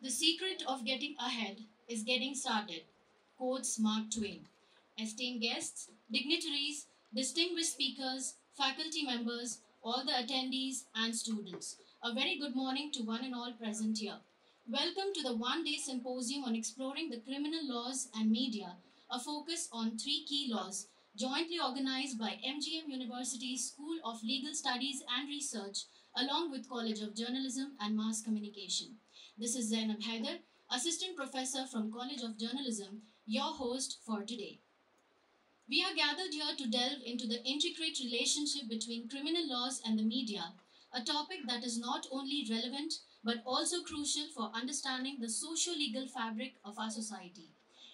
The secret of getting ahead is getting started. Quotes Mark Twain. Esteemed guests, dignitaries, distinguished speakers, faculty members, all the attendees, and students, a very good morning to one and all present here. Welcome to the one day symposium on exploring the criminal laws and media, a focus on three key laws, jointly organized by MGM University School of Legal Studies and Research, along with College of Journalism and Mass Communication. This is Zainab Haider, Assistant Professor from College of Journalism, your host for today. We are gathered here to delve into the intricate relationship between criminal laws and the media, a topic that is not only relevant but also crucial for understanding the socio legal fabric of our society.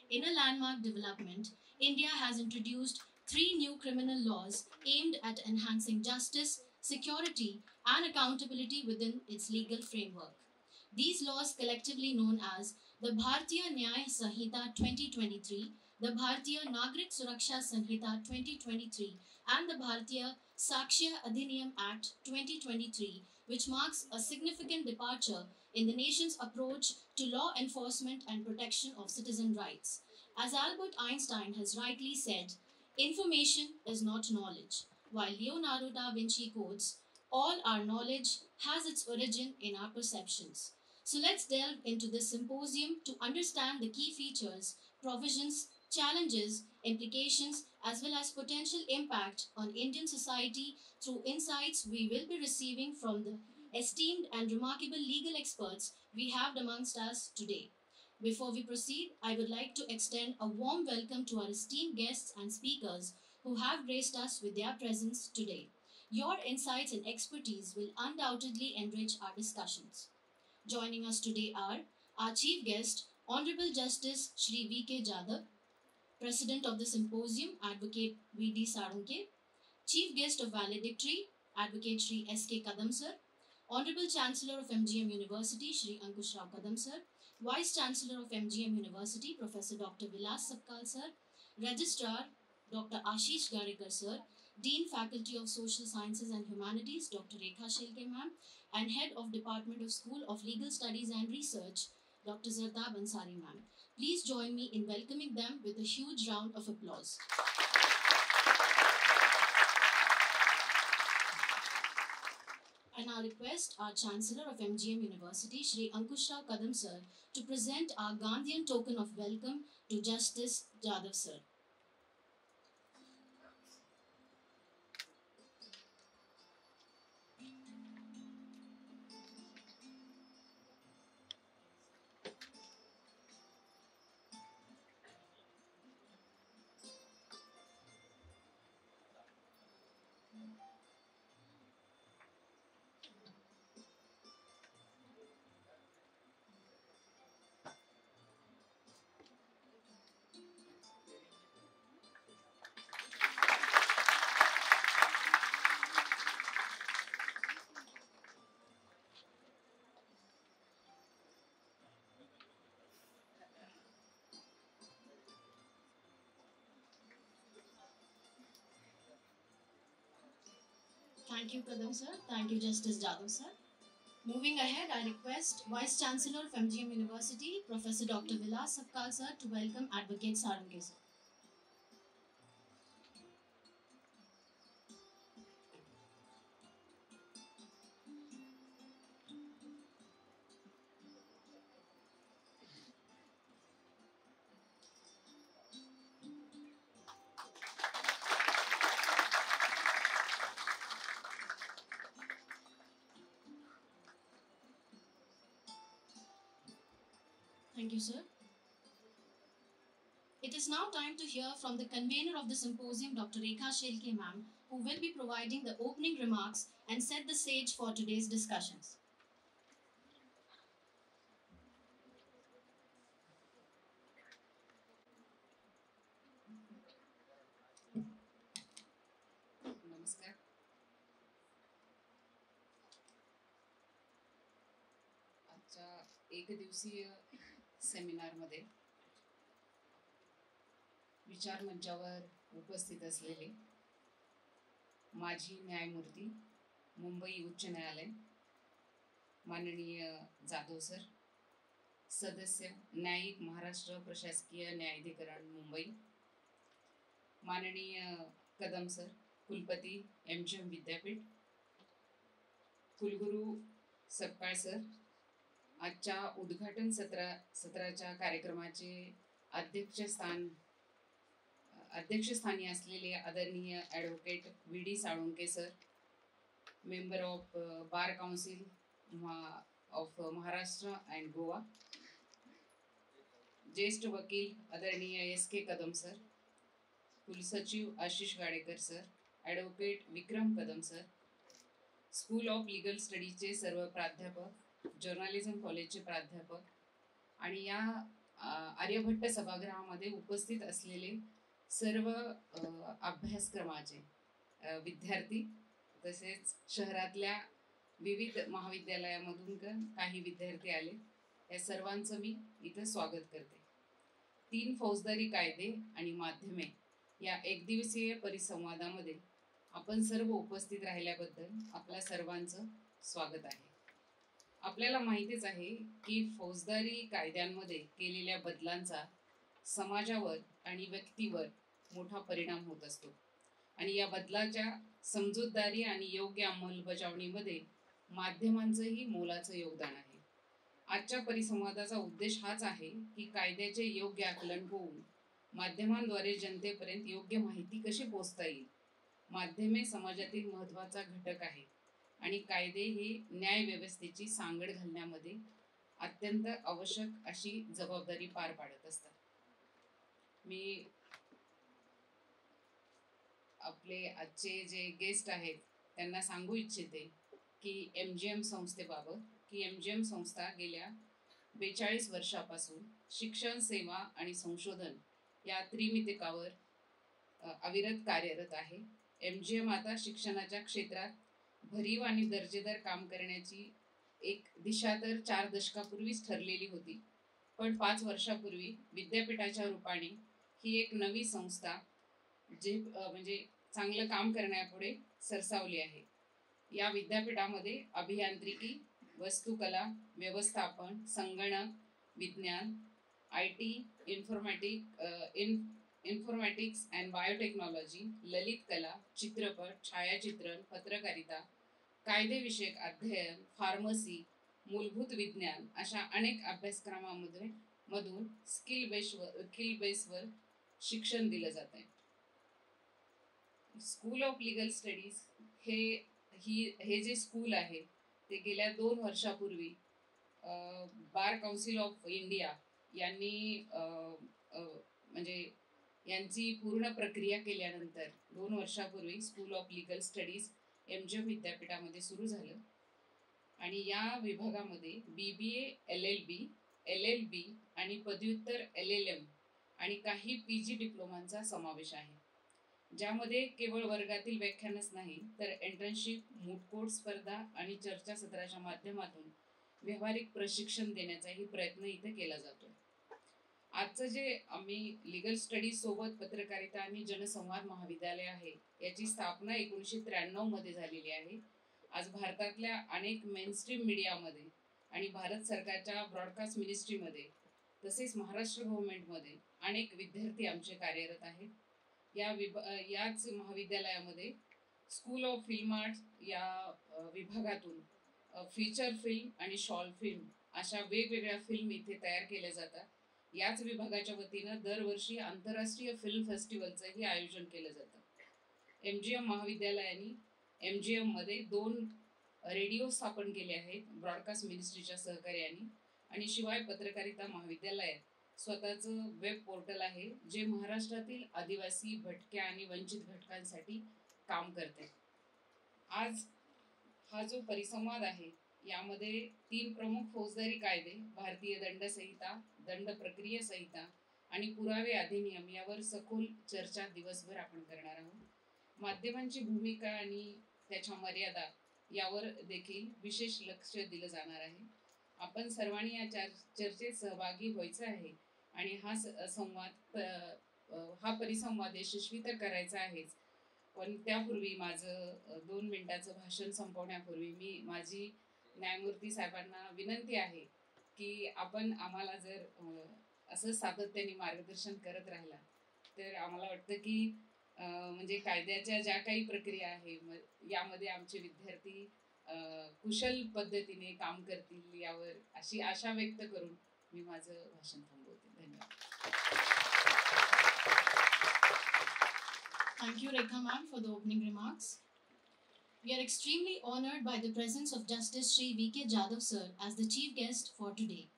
In a landmark development, India has introduced three new criminal laws aimed at enhancing justice, security, and accountability within its legal framework. These laws, collectively known as the Bharatiya Nyaya Sanhita 2023, the Bharatiya Nagrik Suraksha Sanhita 2023, and the Bharatiya Sakshya Adhiniyam Act 2023, which marks a significant departure in the nation's approach to law enforcement and protection of citizen rights. As Albert Einstein has rightly said, information is not knowledge, while Leonardo da Vinci quotes, all our knowledge has its origin in our perceptions. So let's delve into this symposium to understand the key features, provisions, challenges, implications, as well as potential impact on Indian society through insights we will be receiving from the esteemed and remarkable legal experts we have amongst us today. Before we proceed, I would like to extend a warm welcome to our esteemed guests and speakers who have graced us with their presence today. Your insights and expertise will undoubtedly enrich our discussions. Joining us today are our chief guest, Honorable Justice Shri V.K. Jadhav, President of the Symposium, Advocate V.D. Sarunke, Chief Guest of Valedictory, Advocate Shri S.K. Kadam Sir, Honorable Chancellor of MGM University, Shri Ankush Rao Kadam Sir, Vice Chancellor of MGM University, Professor Dr. Vilas Sapkal Sir, Registrar Dr. Ashish Garekar Sir, Dean Faculty of Social Sciences and Humanities, Dr. Rekha Shelke Ma'am, and Head of Department of School of Legal Studies and Research, Dr. Zardab Ansari Ma'am. Please join me in welcoming them with a huge round of applause. I now request our Chancellor of MGM University, Shri Ankush Rao Kadam Sir, to present our Gandhian token of welcome to Justice Jadhav Sir. Thank you, Kadam Sir. Thank you, Justice Jadhav Sir. Moving ahead, I request Vice Chancellor of MGM University, Professor Dr. Vilas Sapkal Sir, to welcome Advocate Sarunke Sir. Thank you, sir. It is now time to hear from the convener of the symposium, Dr. Rekha Shelke Ma'am, who will be providing the opening remarks and set the stage for today's discussions. नमस्कार. आजच्या एक दिवसीय सेमिनारमध्ये विचार मंचावर उपस्थित असलेले माजी न्यायमूर्ती मुंबई उच्च न्यायालय माननीय जाधव सर, सदस्य न्यायिक महाराष्ट्र प्रशासकीय न्यायाधिकरण मुंबई, माननीय कदम सर कुलपती MGM विद्यापीठ, कुलगुरू सपकाळ सर, आजच्या उद्घाटन सत्राच्या कार्यक्रमाचे अध्यक्षस्थानी असलेले आदरणीय advocate VD Salunke sir, member of bar council of Maharashtra and Goa, ज्येष्ठ वकील आदरणीय SK कदम सर, कुलसचिव Ashish Gadekar sir, advocate Vikram Kadam sir, school of legal स्टडीजचे सर्व प्राध्यापक, जर्नलिझम कॉलेजचे प्राध्यापक आणि या आर्यभट्ट सभागृहामध्ये उपस्थित असलेले सर्व अभ्यासक्रमाचे विद्यार्थी, तसेच शहरातल्या विविध महाविद्यालयामधून काही विद्यार्थी आले, या सर्वांचं मी इथं स्वागत करते. 3 फौजदारी कायदे आणि माध्यमे या एकदिवसीय परिसंवादामध्ये आपण सर्व उपस्थित राहिल्याबद्दल आपल्या सर्वांचं स्वागत आहे. आपल्याला माहितीच आहे की फौजदारी कायद्यांमध्ये केलेल्या बदलांचा समाजावर आणि व्यक्तीवर मोठा परिणाम होत असतो आणि या बदलाच्या समजूतदारी आणि योग्य अंमलबजावणीमध्ये माध्यमांचंही मोलाचं योगदान आहे. आजच्या परिसंवादाचा उद्देश हाच आहे की कायद्याचे योग्य आकलन होऊन माध्यमांद्वारे जनतेपर्यंत योग्य माहिती कशी पोहोचता येईल. माध्यमे समाजातील महत्त्वाचा घटक आहे आणि कायदे हे न्याय व्यवस्थेची सांगड घालण्यामध्ये अत्यंत आवश्यक अशी जबाबदारी पार पाडत असतात. मी आपले आजचे जे गेस्ट आहेत त्यांना सांगू इच्छिते की MGM संस्थेबाबत की MGM संस्था गेल्या 42 वर्षापासून शिक्षण, सेवा आणि संशोधन या त्रिमितिकावर अविरत कार्यरत आहे. MGM आता शिक्षणाच्या क्षेत्रात भरीव आणि दर्जेदार काम करण्याची एक दिशा तर 4 दशकापूर्वीच ठरलेली होती, पण 5 वर्षापूर्वी विद्यापीठाच्या रूपाने ही एक नवी संस्था जे म्हणजे चांगलं काम करण्यापुढे सरसावली आहे. या विद्यापीठामध्ये अभियांत्रिकी, वस्तुकला, व्यवस्थापन, संगणक, विज्ञान, IT, इन्फॉर्मॅटिक्स अँड बायोटेक्नॉलॉजी, ललित कला, चित्रपट, छायाचित्रण, पत्रकारिता, कायदेविषयक अध्ययन, फार्मसी, मूलभूत विज्ञान अशा अनेक अभ्यासक्रमांमधून स्किल बेसवर शिक्षण दिलं जात आहे. स्कूल ऑफ लिगल स्टडीज हे जे स्कूल आहे ते गेल्या 2 वर्षापूर्वी बार काउन्सिल ऑफ इंडिया यांनी म्हणजे यांची पूर्ण प्रक्रिया केल्यानंतर 2 वर्षापूर्वी school of legal studies MGM विद्यापीठामध्ये सुरू झालं आणि या विभागामध्ये BBA, LLB, LLB आणि पदव्युत्तर LLM आणि काही PG डिप्लोमांचा समावेश आहे, ज्यामध्ये केवळ वर्गातील व्याख्यानच नाही तर एंट्रन्सशिप, मूट कोर्ट स्पर्धा आणि चर्चासत्राच्या माध्यमातून व्यावहारिक प्रशिक्षण देण्याचाही प्रयत्न इथे केला जातो. आजचं जे आम्ही लिगल स्टडीज सोबत पत्रकारिता आणि जनसंवाद महाविद्यालय आहे याची स्थापना 1993 मध्ये झालेली आहे. आज भारतातल्या अनेक मेनस्ट्रीम मीडियामध्ये आणि भारत सरकारच्या ब्रॉडकास्ट मिनिस्ट्रीमध्ये तसेच महाराष्ट्र गव्हर्नमेंटमध्ये अनेक विद्यार्थी आमचे कार्यरत आहेत. याच महाविद्यालयामध्ये स्कूल ऑफ फिल्म आर्ट या विभागातून फीचर फिल्म आणि शॉर्ट फिल्म अशा वेगवेगळ्या फिल्म इथे तयार केल्या जातात. याच विभागाच्या वतीनं दरवर्षी आंतरराष्ट्रीय फिल्म फेस्टिवलचंही आयोजन केलं जातं. MGM महाविद्यालयाने MGM मध्ये 2 रेडिओ स्थापन केले आहेत ब्रॉडकास्ट मिनिस्ट्रीच्या सहकार्याने आणि शिवाय पत्रकारिता महाविद्यालयात स्वतःचं वेब पोर्टल आहे जे महाराष्ट्रातील आदिवासी, भटक्या आणि वंचित घटकांसाठी काम करते. आज हा जो परिसंवाद आहे यामध्ये 3 प्रमुख फौजदारी कायदे, भारतीय दंड संहिता, दंड प्रक्रिया संहिता आणि पुरावे अधिनियम यावर सखोल चर्चा दिवसभर आपण करणार आहोत. माध्यमांची भूमिका आणि त्याच्या मर्यादा यावर देखील विशेष लक्ष दिलं जाणार आहे. आपण सर्वांनी या चर्चेत सहभागी व्हायचं आहे आणि हा परिसंवाद यशस्वी तर करायचा आहेच, पण त्यापूर्वी माझं 2 मिनिटाचं भाषण संपवण्यापूर्वी माझी न्यायमूर्ती साहेबांना विनंती आहे की आपण आम्हाला जर असं सातत्याने मार्गदर्शन करत राहिला तर आम्हाला वाटतं की म्हणजे कायद्याच्या ज्या काही प्रक्रिया आहे यामध्ये आमचे विद्यार्थी कुशल पद्धतीने काम करतील यावर अशी आशा व्यक्त करून मी माझं भाषण थांबवते. धन्यवाद. Thank you, Rekha ma'am, for the opening remarks. We are extremely honored by the presence of Justice Shri V.K. Jadhav sir as the chief guest for today.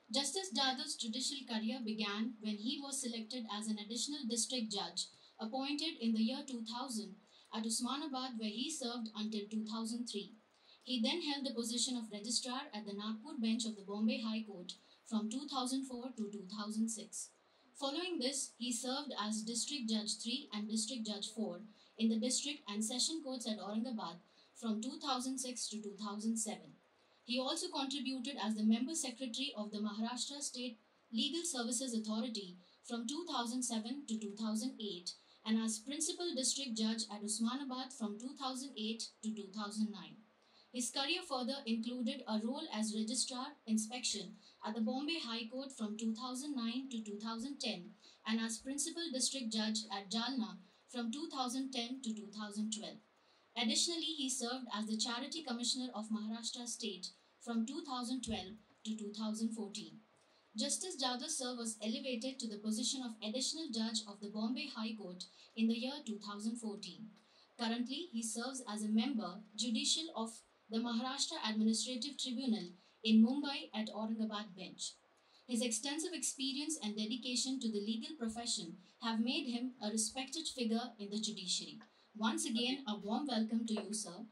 Justice Jadhav's judicial career began when he was selected as an additional district judge appointed in the year 2000 at Usmanabad, where he served until 2003. He then held the position of registrar at the Nagpur bench of the Bombay High Court from 2004 to 2006. Following this, he served as District Judge 3 and District Judge 4 in the district and session courts at Aurangabad from 2006 to 2007. He also contributed as the member secretary of the Maharashtra State Legal Services Authority from 2007 to 2008 and as principal district judge at Usmanabad from 2008 to 2009. His career further included a role as registrar inspection at the Bombay High Court from 2009 to 2010 and as principal district judge at Jalna from 2010 to 2012. Additionally, he served as the Charity Commissioner of Maharashtra State from 2012 to 2014. Justice Jadhav sir was elevated to the position of Additional Judge of the Bombay High Court in the year 2014. Currently, he serves as a member judicial of the Maharashtra Administrative Tribunal in Mumbai at Aurangabad bench. His extensive experience and dedication to the legal profession have made him a respected figure in the judiciary. Once again, a warm welcome to you, sir.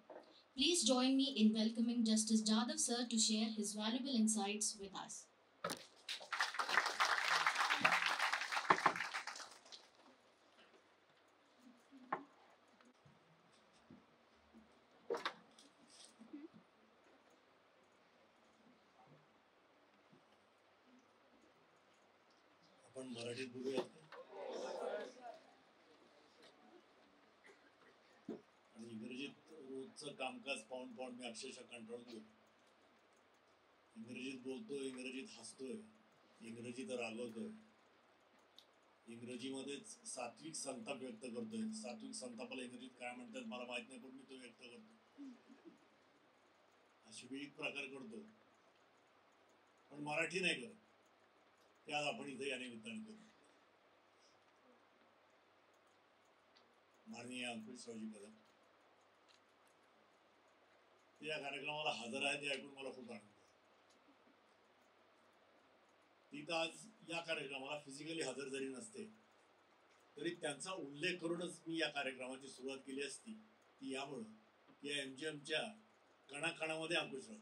Please join me in welcoming Justice Jadhav sir to share his valuable insights with us. आपण मराठीत बोलूयात आणि इंग्रजीत रोजचं कामकाज पाहून पाहून मी अक्षरशः कंटाळून गेलो. इंग्रजीत बोलतोय, इंग्रजीत हसतोय, इंग्रजीत रागवतोय, इंग्रजीमध्येच सात्विक संताप व्यक्त करतोय. सात्विक संतापाला इंग्रजीत काय म्हणतात मला माहित नाही, पण मी तो व्यक्त करतो. अशी विविध प्रकार करतो, पण मराठी नाही करत. ते आज आपण इथे या निमित्ताने करू. माननीय अंकुशरावजी कदम ते या कार्यक्रमाला हजर आहेत हे ऐकून मला खूप आनंद आहे. ती तर आज या कार्यक्रमाला फिजिकली हजर जरी नसते तरी त्यांचा उल्लेख करूनच मी या कार्यक्रमाची सुरुवात केली असती. ती यामुळं की या MGMच्या कणाकणामध्ये अंकुशराव.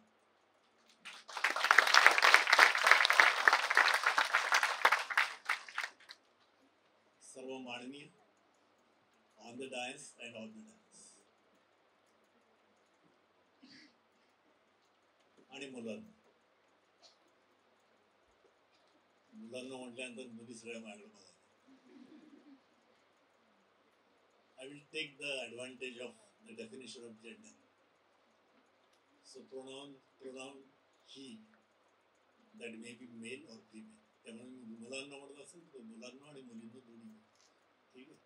सर्व माननीय on the dais and on the dais आणि मुलांना म्हटल्यानंतर मुली सगळ्या माझ्याकडे बघा. I will take the advantage of the definition of gender. So pronoun he, that may be male or female. त्यामुळे मी मुलांना म्हणत असेल तर मुलांना आणि मुलींना दोन्ही. ठीक आहे.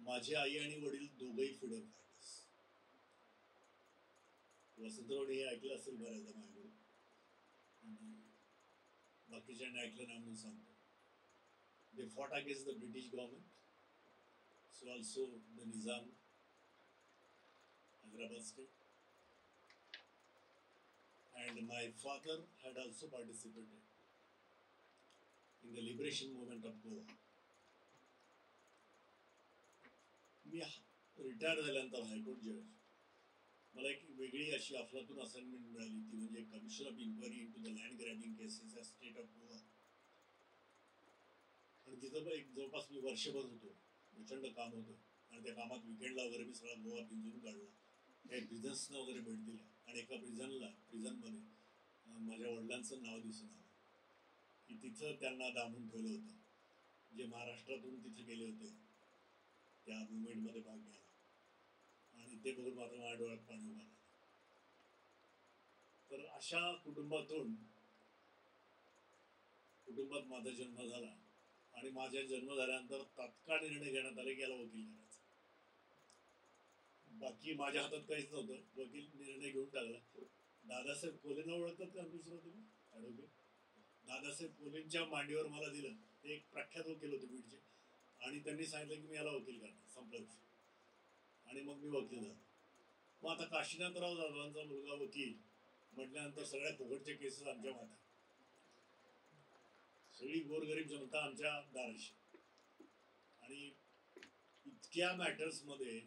माझे आई आणि वडील दोघंही फ्रीडम फायटर्स. वसंतराव हे ऐकलं असेल बऱ्याचदा माझ्याकडून, बाकीच्यांनी ऐकलं नाही म्हणून सांगतो. They fought against the British government, so also the Nizam, Hyderabad state, and my father had also participated in the liberation movement of Goa. Me retire झाल्यानंतर हायकोर्ट जज मला एक वेगळी अशी अफलातून असाइनमेंट मिळाली. ती म्हणजे commission of inquiry into the land grabbing cases at state of Goa. आणि तिथं एक जवळपास मी वर्षभर होतो. प्रचंड काम होतं आणि त्या कामात विकेंडला वगैरे मी सगळा गोवा पिंजून काढला. काही प्रिझन्सना वगैरे भेट दिल्या आणि एका प्रिझनमध्ये माझ्या वडिलांचं नाव दिसून आलं की तिथं त्यांना दाबून ठेवलं होतं. जे महाराष्ट्रातून तिथे गेले होते त्या मुवमेंटमध्ये भाग घ्यायला. आणि ते बघून मात्र माझ्या डोळ्यात पाणी उभं राहिलं. तर अशा कुटुंबात माझा जन्म झाला आणि माझ्या जन्म झाल्यानंतर तात्काळ निर्णय घेण्यात आले की याला वकील करायचं. बाकी माझ्या हातात काहीच नव्हतं. वकील निर्णय घेऊन टाकला. दादासाहेब कोलेंना ओळखतात का दुसरं तुम्ही? ॲडव्होकेट दादासाहेब कोलेंच्या मांडीवर मला दिलं. ते एक प्रख्यात वकील होते बीडचे आणि त्यांनी सांगितलं की मी याला वकील करणार, संपला विषय. आणि मग मी वकील झालो. मग आता काशीनाथराव जाधवांचा मुलगा वकील म्हटल्यानंतर सगळ्या फुकटच्या केसेस आमच्या मागे, सगळी गोरगरीब जनता आमच्या दाराशी. आणि इतक्या मॅटर्समध्ये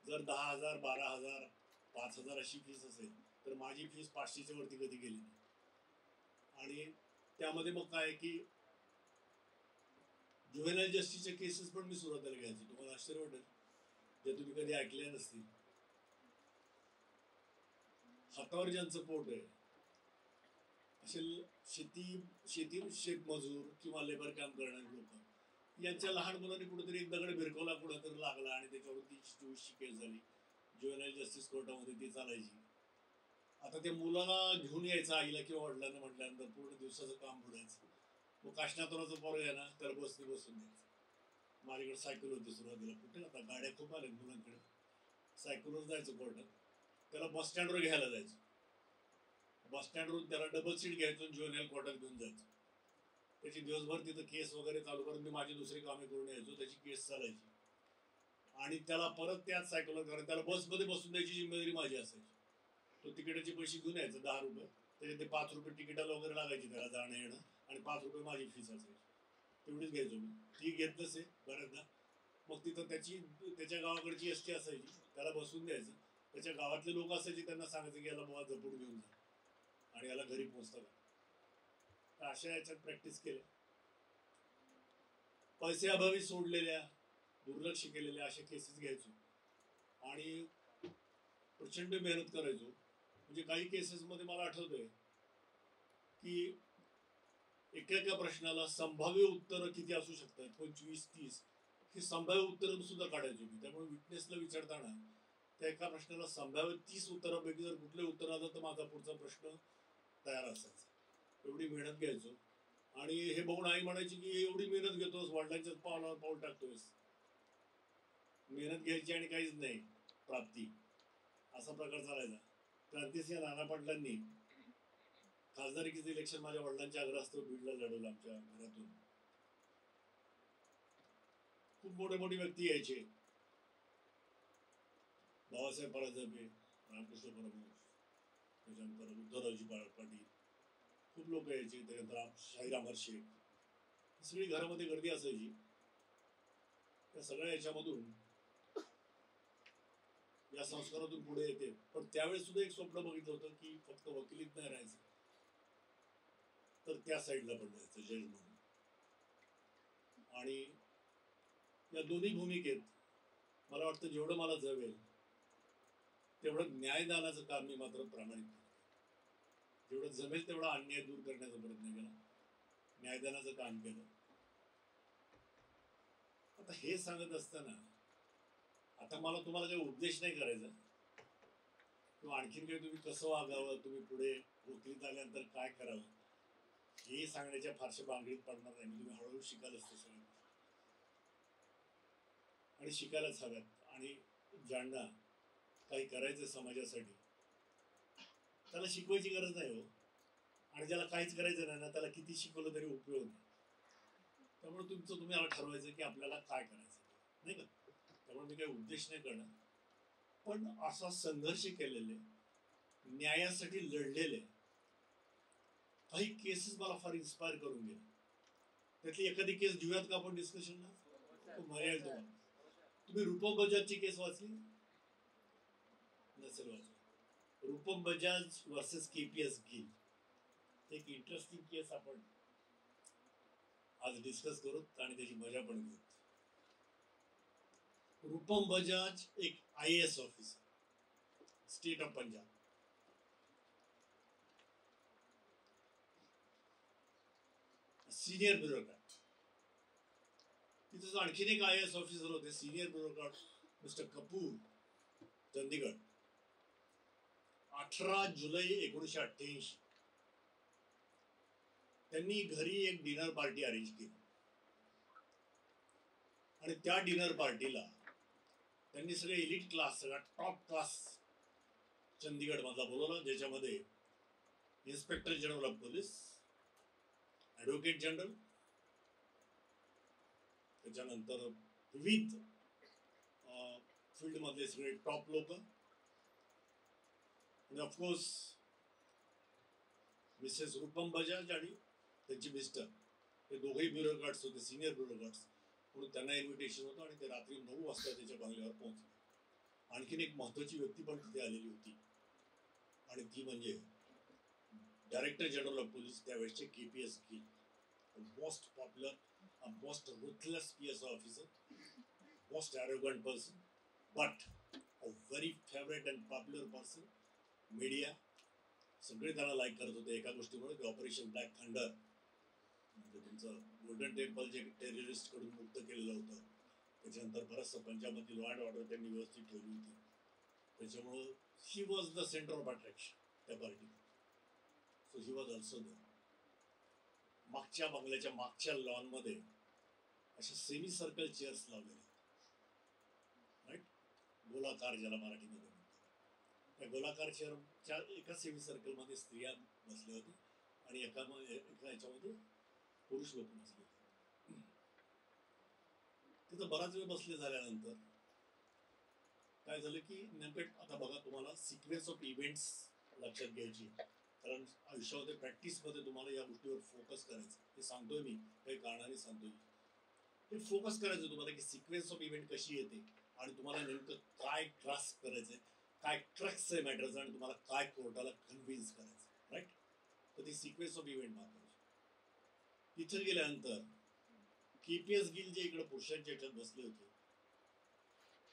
जर 10,000, 12,000, 5,000 अशी फीस असेल तर माझी फीस 500च्या वरती कधी गेली नाही. आणि त्यामध्ये मग काय की ज्युव्हेनाईल जस्टिसच्या केसेस पण मी सुरुवातीला घ्यायचो. तुम्हाला आश्चर्य वाटेल, जे तुम्ही कधी ऐकले नसतील. हातावर ज्यांचं पोट आहे असे शेतमजूर किंवा लेबर काम करणारे लोक, यांच्या लहान मुलांनी कुठेतरी एक दगड भिरकवला, कुठेतरी लागला आणि त्याच्यावर 30-24ची केस झाली. ज्युव्हेनाईल जस्टिस कोर्टामध्ये ती चालायची. आता त्या मुलाला घेऊन यायचं आईला किंवा वडिलांना म्हटल्यानंतर पूर्ण दिवसाचं काम बुडायचं. मग काष्णातुराचं पोरग आहे ना, त्याला बसने बसून द्यायचं. माझ्याकडे सायकल होती सुरुवातीला. कुठे आता गाड्या खूप आल्या मुलांकडे. सायकलवर जायचं कोर्टात. त्याला बस स्टँडवर घ्यायला जायचं. बस स्टँडवरून त्याला डबल सीट घ्यायचो, ज्युव्हेनाईल कोर्टात घेऊन जायचं. त्याची दिवसभर तिथं केस वगैरे चालू करून मी माझी दुसरी कामे करून यायचो. त्याची केस चालायची आणि त्याला परत त्याच सायकलवर कारण त्याला बसमध्ये बसून द्यायची जिम्मेदारी माझी असायची. तो तिकिटाचे पैसे घेऊन यायचा 10 रुपये. त्याचे ते 5 रुपये तिकिटाला वगैरे लागायची त्याला जाणं येणं आणि 5 रुपये माझी फीस असायची. तेवढीच घ्यायचो मी. ती घेतलंच आहे बऱ्याचदा. मग तिथं त्याच्या गावाकडची एसटी असायची, त्याला बसून द्यायचं. त्याच्या गावातले लोक असायचे, त्यांना सांगायचं की याला बाबा जपून घेऊन जा आणि याला घरी पोहोचता का. तर अशा याच्यात प्रॅक्टिस केल्या. पैसे अभावी सोडलेल्या, दुर्लक्ष केलेल्या अशा केसेस घ्यायचो आणि प्रचंड मेहनत करायचो. म्हणजे काही केसेसमध्ये मला आठवतंय की एका प्रश्नाला संभाव्य उत्तरं किती असू शकतात, 25-30 ही संभाव्य उत्तरं सुद्धा काढायचो मी. त्यामुळे विटनेसला विचारताना त्या एका प्रश्नाला संभाव्य 30 उत्तरापैकी जर कुठले उत्तर आलं तर माझा पुढचा प्रश्न तयार असायचा. एवढी मेहनत घ्यायचो. आणि हे बघून आई म्हणायची की एवढी मेहनत घेतोस, वडिलांच्याच पावलावर पाऊल टाकतोस. मेहनत घ्यायची आणि काहीच नाही प्राप्ती, असा प्रकार चालायचा. क्रांतिसिंह नाना पाटलांनी खासदारकीचं इलेक्शन माझ्या वडिलांच्या आग्रहास्तव बीडला लढवलं आमच्या घरातून. खूप मोठे व्यक्ती यायचे. बाबासाहेब परांजपे, रामकृष्ण परमहंस, त्याच्यानंतर उद्धवरावजी पाटील, खूप लोक यायचे. त्यानंतर शाहीराम हर्षे, सगळी घरामध्ये गर्दी असायची. त्या सगळ्या याच्यामधून या संस्कारातून पुढे येते. पण त्यावेळेस सुद्धा एक स्वप्न बघितलं होतं की फक्त वकिलीत नाही राहायचं, तर त्या साईडला पण जायचं जज म्हणून. आणि या दोन्ही भूमिकेत मला वाटतं जेवढं मला जमेल तेवढं न्यायदानाचं काम मी मात्र प्रामाणिकपणे केलं. जेवढं जमेल तेवढा अन्याय दूर करण्याचा प्रयत्न केला, न्यायदानाचं काम केलं. आता हे सांगत असताना आता मला तुम्हाला काही उपदेश नाही करायचा किंवा आणखीन काही तुम्ही कसं वागावं, तुम्ही पुढे वकिलीत आल्यानंतर काय करावं हे सांगण्याच्या फारशा भानगडीत पडणार नाही. तुम्ही हळूहळू शिकायलाच ते सगळं आणि शिकायलाच हव्यात. आणि ज्यांना काही करायचं समाजासाठी त्याला शिकवायची गरज नाही हो. आणि ज्याला काहीच करायचं नाही ना, त्याला किती शिकवलं तरी उपयोग नाही. त्यामुळे तुम्ही मला ठरवायचं की आपल्याला काय करायचं, नाही का. त्यामुळे मी काही उद्देश नाही करणार, पण असा संघर्ष केलेले, न्यायासाठी लढलेले काही केसेस मला फार इन्स्पायर करून गेले. त्यातली एखादी केस घेऊयात का आपण डिस्कशनला? मजा येईल तुम्हाला. तुम्ही रूपम बजाजची केस वाचली नसेल? वाचली. Rupam Bajaj versus KPS gill, एक इंटरेस्टिंग केस आपण आज डिस्कस करू आणि त्याची मजा पण घेऊ. रूपम बजाज एक IAS officer, state of Punjab. Senior bureaucrat. तिथं आणखीन एक IAS ऑफिसर होते, senior bureaucrat mister Kapoor. Chandigarh, 18 जुलै 1988 त्यांनी घरी एक डिनर पार्टी अरेंज केली आणि त्या डिनर पार्टीला त्यांनी सगळे एलिट क्लास, सगळा टॉप क्लास चंदीगड मधला बोलवला, ज्याच्यामध्ये inspector general of police, advocate general, त्याच्यानंतर विविध फील्ड मधले सगळे टॉप लोक आणि ऑफकोर्स मिसेस रूपम बजाज आणि त्यांचे मिस्टर, हे दोघेही ब्युरोक्रॅट्स होते, सिनियर ब्युरोक्रॅट्स, म्हणून त्यांना इन्व्हिटेशन होतं आणि ते रात्री 9 वाजता त्याच्या बंगल्यावर पोहोचले. आणखीन एक महत्वाची व्यक्ती पण तिथे आलेली होती आणि ती म्हणजे डायरेक्टर जनरल ऑफ पोलीस त्यावेळेचे KPS Gill, most popular, most ruthless PS officer, मोस्ट arrogant person, but a very favorite and popular person. Media सगळे त्याला लाईक करत होते एका गोष्टीमुळे, की ऑपरेशन ब्लॅक थंडर म्हणजे तुमचं गोल्डन टेम्पल जे टेररिस्ट कडून मुक्त केलेलं होतं, त्याच्यानंतर बरंचसं पंजाबमधील लॉ अँड ऑर्डर त्यांनी व्यवस्थित ठेवली होती, त्याच्यामुळं he was the centre of attraction त्या पार्टीला. So he was also there. मागच्या बंगल्याच्या मागच्या लॉनमध्ये अशा सेमी सर्कल चेअर्स लावलेल्या, राईट, गोलाकार ज्याला मराठीमध्ये म्हणतात. त्या गोलाकार चेअरच्या एका सेमी सर्कल मध्ये स्त्रिया बसल्या होत्या आणि एका याच्यामध्ये पुरुष लोक बसले होते. तिथं बराच वेळ बसले झाल्यानंतर काय झालं की नेमकं आता बघा, तुम्हाला सिक्वेन्स ऑफ इव्हेंट्स लक्षात घ्यायची, कारण आयुष्यामध्ये प्रॅक्टिसमध्ये तुम्हाला या गोष्टीवर फोकस करायचं. हे सांगतोय मी काही कारणाने सांगतोय, हे फोकस करायचं तुम्हाला की सिक्वेन्स ऑफ इव्हेंट कशी येते आणि तुम्हाला नेमकं काय ग्रास्प करायचंय, काय ट्रक्स आहे मॅटरचं आणि तुम्हाला काय कोर्टाला कन्व्हिन्स करायचं, राईट. तर ती सिक्वेन्स ऑफ इव्हेंट महत्वाची. तिथे गेल्यानंतर KPS गिल जे इकडे पुरुषांच्या याच्यात बसले होते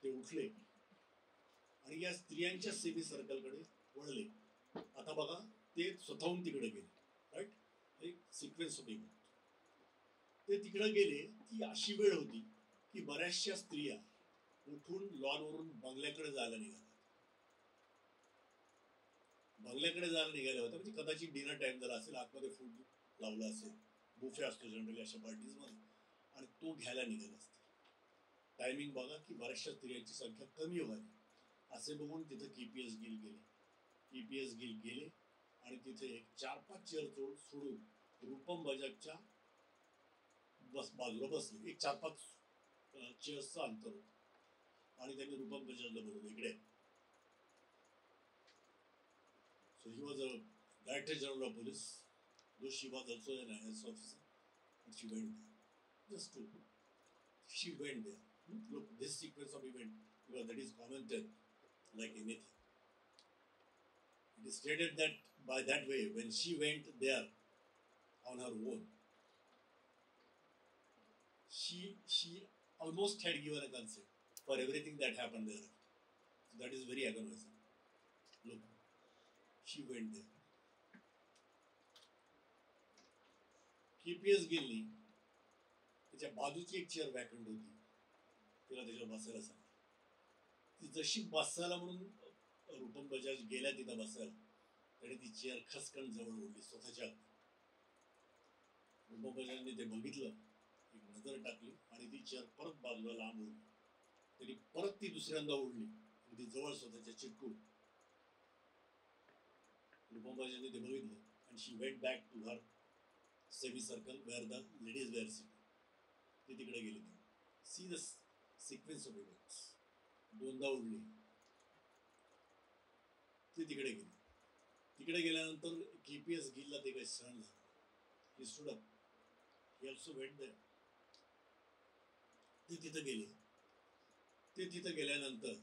ते उठले आणि या स्त्रियांच्या सेमी सर्कलकडे वळले. आता बघा, ते स्वतःहून तिकडे गेले, राईट, एक सिक्वेन्स ऑफ इव्हेंट. ते तिकडे गेले. ती अशी वेळ होती की बऱ्याचशा स्त्रिया उठून लॉनवरून बंगल्याकडे जायला निघाल्या. बंगल्याकडे जायला निघाल्या होत्या म्हणजे कदाचित डिनर टाइम झाला असेल, आतमध्ये फूड लावला असेल, बुफे असतो जनरली अशा पार्टीजमध्ये, आणि तो घ्यायला निघाला असते. टायमिंग बघा की बऱ्याचशा स्त्रियांची संख्या कमी व्हावी असे बघून तिथे KPS गिल गेले. KPS गिल गेले आणि तिथे एक 4-5 चेअर सोडून रूपम बजाजच्या बाजूला बसले. एक 4-5 चेअर्सचं अंतर होतं आणि त्यांनी रूपम बजाजला बोलवलं, इकडे. So he was a Director General of Police, though she was also an IAS officer, and she went there. Just to, she went there. Look, this sequence of event, because that is commented like anything. It is stated that by that way, when she went there on her own, she almost had given a consent for everything that happened there. So that is very agonizing. Look, she went there. KPS गिलनी त्याच्या बाजूची एक chair vacant होती, तिला त्याच्यावर बसायला सांगितलं. ती जशी बसायला म्हणून रूपम बजाज गेल्या तिथं बसायला, त्याने ती चेअर खसकन जवळ ओढली स्वतःच्या. रूपम बजाजने ते बघितलं, एक नजर टाकली आणि ती चेअर परत बाजूला लांब ओढली. त्यांनी परत ती दुसऱ्यांदा ओढली आणि ती जवळ स्वतःच्या चिटकून. रूपम बजाजने ते बघितलं आणि she went back to her semi circle where the ladies were sat. ती तिकडे गेली. See the sequence of events. दोनदा उडली, ती तिकडे गेली. तिकडे गेल्यानंतर KPS गिलला ते काही सहन झालं. He stood up, he also went there. ते तिथं गेले. ते तिथं गेल्यानंतर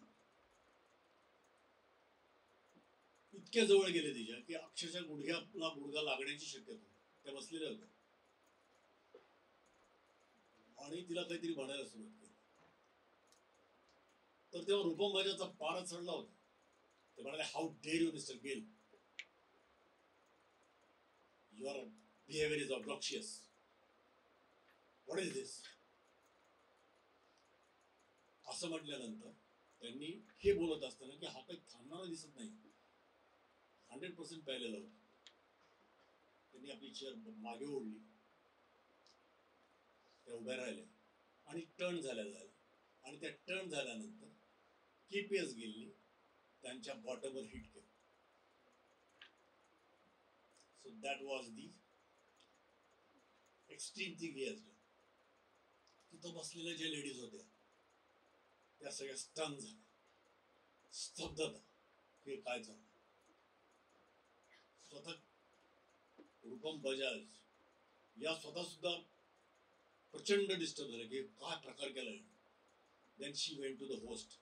इतक्या जवळ गेले तिच्या की अक्षरशः गुडघ्याला गुडघा लागण्याची शक्यता होती. त्या बसलेल्या होत्या आणि तिला काहीतरी म्हणायला सुरुवात केली. तर तेव्हा रूपम बजाजचा पारा चढला होता. ते म्हणाले, how dare you mister Gill, your behaviour is obnoxious, what is this. असं म्हटल्यानंतर त्यांनी हे बोलत असताना की हा काही थांबणारा दिसत नाही, 100% प्यायलेला होता. त्यांनी आपली चेअर मागे ओढली, त्या उभ्या राहिल्या आणि टर्न झाल्या आणि त्या टर्न झाल्यानंतर KPS गिलनी त्यांच्या बॉटमवर हिट केलं. So that was the extreme thing he has done. तिथं बसलेल्या ज्या लेडीज होत्या त्या सगळ्या स्टन झाल्या, स्तब्धता, हे काय झालं. स्वतः रूपम बजाज या स्वतः सुद्धा प्रचंड डिस्टर्ब झाले की काय प्रकार केलाय. Then she went to the host,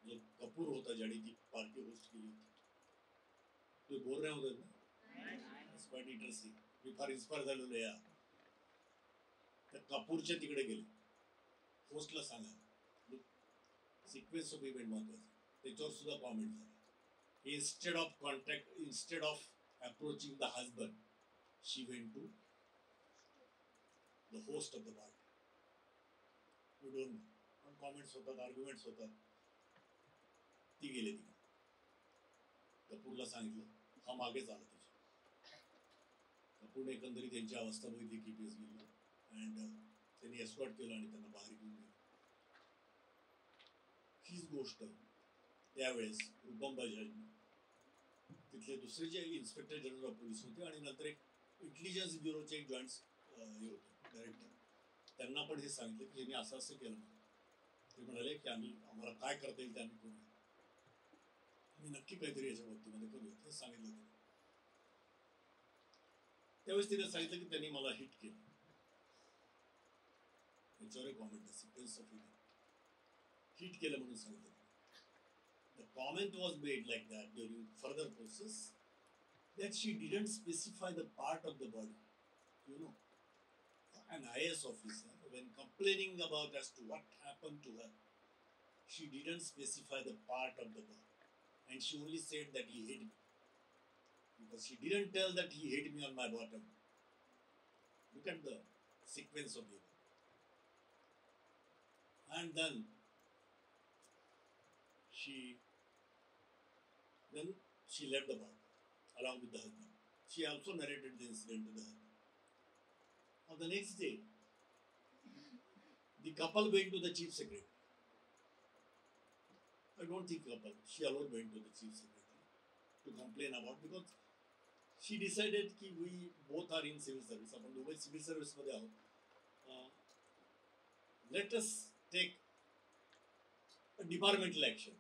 जो कपूर होता ज्याने ती पार्टी होस्ट केली होती. तुम्ही बोर नाही होत ना, इंटरेस्टिंग. मी फार इन्स्पायर झालेलो या त्या कपूरच्या तिकडे गेले. होस्टला सांगा सिक्वेन्स ऑफ इव्हेंट महत्वाचं, त्याच्यावर सुद्धा कॉमेंट झाले. instead of approaching the husband, she went to the host of the party. We don't know. पण कॉमेंट्स होतात, आर्ग्युमेंट्स होतात. ती गेले तिकडे. कपूरला सांगितलं, हा मागेच आला त्याच्या. कपूरने एकंदरीत त्यांची अवस्था बघितली KPS गिलला अँड त्यांनी एस्कॉर्ट केलं आणि त्यांना बाहेर घेऊन गेलं. हीच गोष्ट त्यावेळेस रूपम बजाजने तिथले दुसरे जे इन्स्पेक्टर जनरल ऑफ पोलीस होते आणि नंतर एक इंटेलिजन्स ब्युरोचे एक जॉईंट हे होते डायरेक्टर, त्यांना पण हे सांगितलं की यांनी असं असं केलं. ते म्हणाले की आम्हाला काय करता येईल ते आम्ही करूया, आम्ही नक्की काहीतरी याच्या बाबतीमध्ये करूया, हे सांगितलं त्यांनी. त्यावेळेस तिने सांगितलं की त्यांनी मला हिट केलं. याच्यावर कॉमेंट सिक्वेन्स ऑफ हिट केलं म्हणून सांगितलं. The comment was made like that during further process that she didn't specify the part of the body. You know, an IAS officer, when complaining about as to what happened to her, she didn't specify the part of the body. And she only said that he hit me. Because she didn't tell that he hit me on my bottom. Look at the sequence of it. And then she left the bar along with the husband. She also narrated the incident to the husband. On the next day, the couple went to the chief secretary. I don't think couple, she alone went to the chief secretary to complain about, because she decided that we both are in civil service. आपण दोघे civil service मध्ये आहोत. Let us take a departmental action.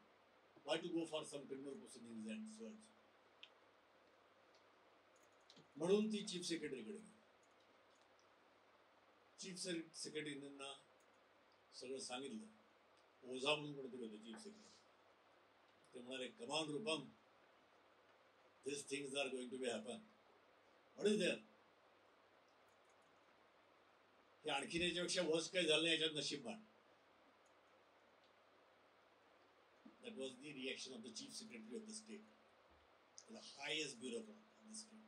Why to go for some criminal proceedings and so on. म्हणून ती chief सेक्रेटरीकडे गेली. Chief सेक्रेटरींना सगळं सांगितलं. ओझा म्हणून कोणतरी होते चीफ सेक्रेटरी. ते म्हणाले, come on Rupam, these things are going to be happen. What is there? हे आणखीन याच्यापेक्षा वर्स्ट काही झालं नाही, याच्यात नशीबवान. That was the reaction of the chief secretary of the state, the highest bureaucrat of the state.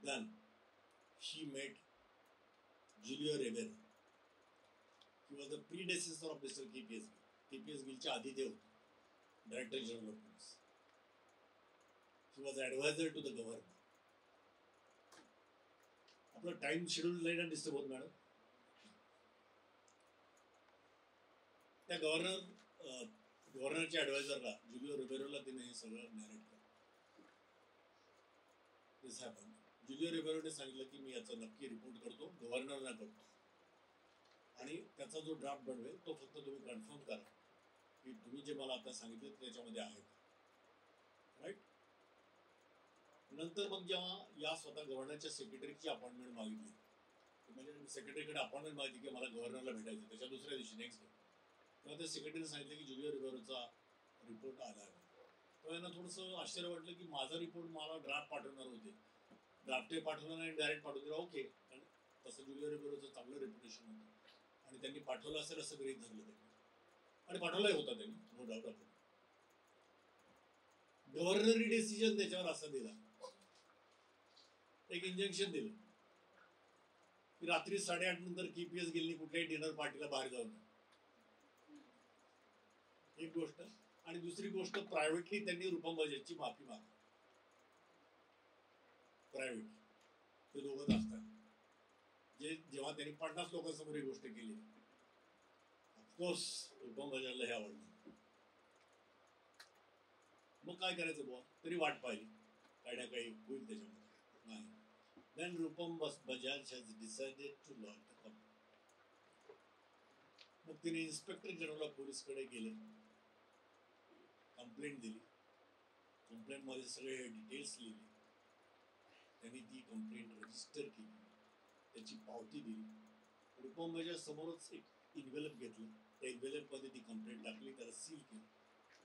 Then she met Julio Rivera. He was the predecessor of Mr. KPS Gill. KPS Gillच्या आधी ते होते Director General of Police. He was advisor to the governor. आपलं time schedule नाही ना disturb होत madam. त्या गव्हर्नरच्या ॲडवायझरला जुलिओ रिबेरोला तिने हे सगळं नॅरेट केलं. दिस हॅपन. जुलिओ रिबेरोने सांगितलं की मी याचा नक्की रिपोर्ट करतो, गव्हर्नरला करतो, आणि त्याचा जो ड्राफ्ट बनवेल तो फक्त तुम्ही कन्फर्म करा की तुम्ही जे मला आता सांगितलं त्याच्यामध्ये आहे का, राईट. नंतर मग जेव्हा या स्वतः गव्हर्नरच्या सेक्रेटरीची अपॉइंटमेंट मागितली, म्हणजे सेक्रेटरीकडे अपॉइंटमेंट मागितली की मला गव्हर्नरला भेटायचं, त्याच्या दुसऱ्या दिवशी नेक्स्ट डे, तेव्हा त्या सेक्रेटरीने सांगितलं की जुलिओ रिबेरोचा रिपोर्ट आला आहे. तेव्हा यांना थोडंसं आश्चर्य वाटलं की माझा रिपोर्ट मला ड्राफ्ट पाठवणार होते, ड्राफ्टही पाठवणार नाही, डायरेक्ट पाठवून दिला. ओके, कारण तसं जुलिओ रिबेरोचं चांगलं रेप्युटेशन होतं आणि त्यांनी पाठवलं असेल असं गृहीत धरलं त्यांनी, आणि पाठवलाही होता त्यांनी, नो डाऊट आपण. गव्हर्नरी डिसिजन त्याच्यावर असा दिला, एक इंजंक्शन दिलं की रात्री 8:30 नंतर KPS गिलनी कुठल्याही डिनर पार्टीला बाहेर जाऊ नये. एक गोष्ट. आणि दुसरी गोष्ट, प्रायव्हेटली त्यांनी रुपम बजाजची माफी मागली. प्रायव्हेट ते दोघंच असतात जेव्हा त्यांनी 50 लोकांसमोर ही गोष्ट केली. ऑफकोर्स रुपम बजाजला हे आवडलं. मग काय करायचं बुवा, तरी वाट पाहिली काही ना काही होईल त्याच्यामध्ये. नाही. Then Rupam Bajaj has decided to launch the company. मग तिने इन्स्पेक्टर जनरल ऑफ पोलीसकडे गेले, कंप्लेंट दिली. कंप्लेंट मध्ये सगळे डिटेल्स लिहिले. त्यांनी ती कंप्लेंट रजिस्टर केली, त्याची पावती दिली. रुपम बजाज समोरच एक इन्व्हेलप घेतलं, त्या इन्व्हेलप मध्ये ती कंप्लेंट टाकली, त्याला सील केली.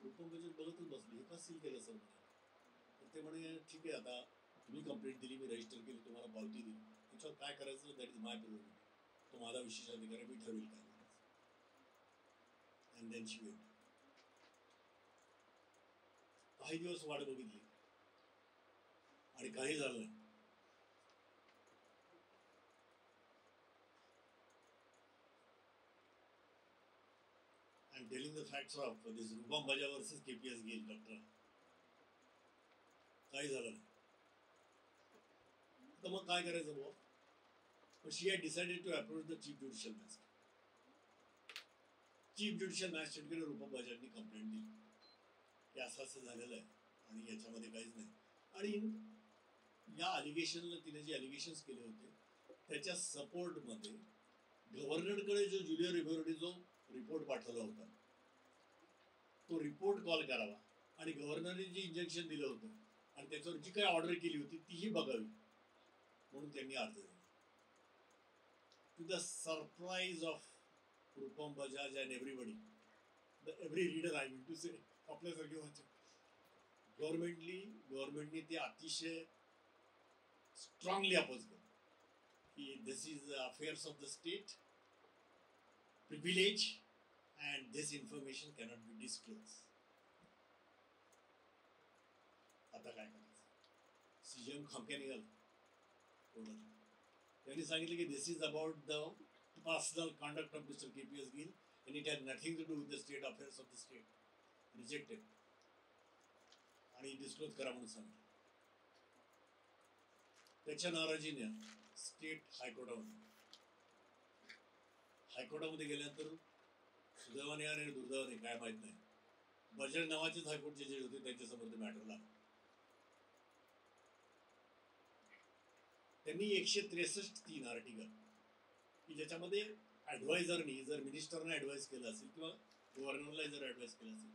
रुपम बजाज बघतच बसले, हे का सील केलं सर म्हणे. तर ते म्हणे ठीक आहे, आता तुम्ही कंप्लेंट दिली, मी रजिस्टर केली, तुम्हाला पावती दिली, त्याच्यावर काय करायचं दॅट इज माय प्रिव्हिलेज. तो माझा विशेष अधिकार आहे, मी ठरवेल काय करायचं. And then she went. काही दिवस वाट बघितली आणि काही झालं नाही. I'm telling the facts of this Rupam Bajaj versus KPS Gill, doctor. काही झालं नाही. तर मग काय करायचं बुवा. But she had decided to approach the chief judicial magistrate. Chief judicial मॅजिस्ट्रेटकडे रुपम बजाजनी कंप्लेंट दिली की असं असं झालेलं आहे आणि याच्यामध्ये काहीच नाही. आणि या अलिगेशनला तिने जे अलिगेशन्स केले होते त्याच्या सपोर्टमध्ये गव्हर्नरकडे जो ज्युलिओ रिबेरोने जो रिपोर्ट पाठवला होता, तो रिपोर्ट कॉल करावा आणि गव्हर्नरने जे इंजेक्शन दिलं होतं आणि त्याच्यावर जी काही ऑर्डर केली होती तीही बघावी म्हणून त्यांनी अर्ज दिला. To the surprise of Rupam Bajaj and everybody, every reader I mean to say, आपल्यासारखे वाचक, गव्हर्नमेंटने ते अतिशय स्ट्रॉंगली अपोज केलं की this is affairs of the state, privilege, and this information cannot be disclosed. आता काय करायचं. सीजीएम खमक्या निघाला. त्यांनी सांगितलं की this is about the personal conduct of mister KPS Gill and it had nothing to do with the state affairs of the state. Rejected. आणि disclose करा म्हणून सांगितलं. त्याच्या नाराजीने स्टेट हायकोर्टामध्ये गेल्यानंतर सुदैवाने आणि दुर्दैवाने काय माहित नाही, बजाज नावाचेच हायकोर्टचे जज होते, त्यांच्यासमोर ते मॅटर लागलं. त्यांनी 163 आर्टिकल की ज्याच्यामध्ये ऍडवायझरनी जर मिनिस्टरने ऍडवाइस केलं असेल किंवा गव्हर्नरला जर ऍडवाइस केलं असेल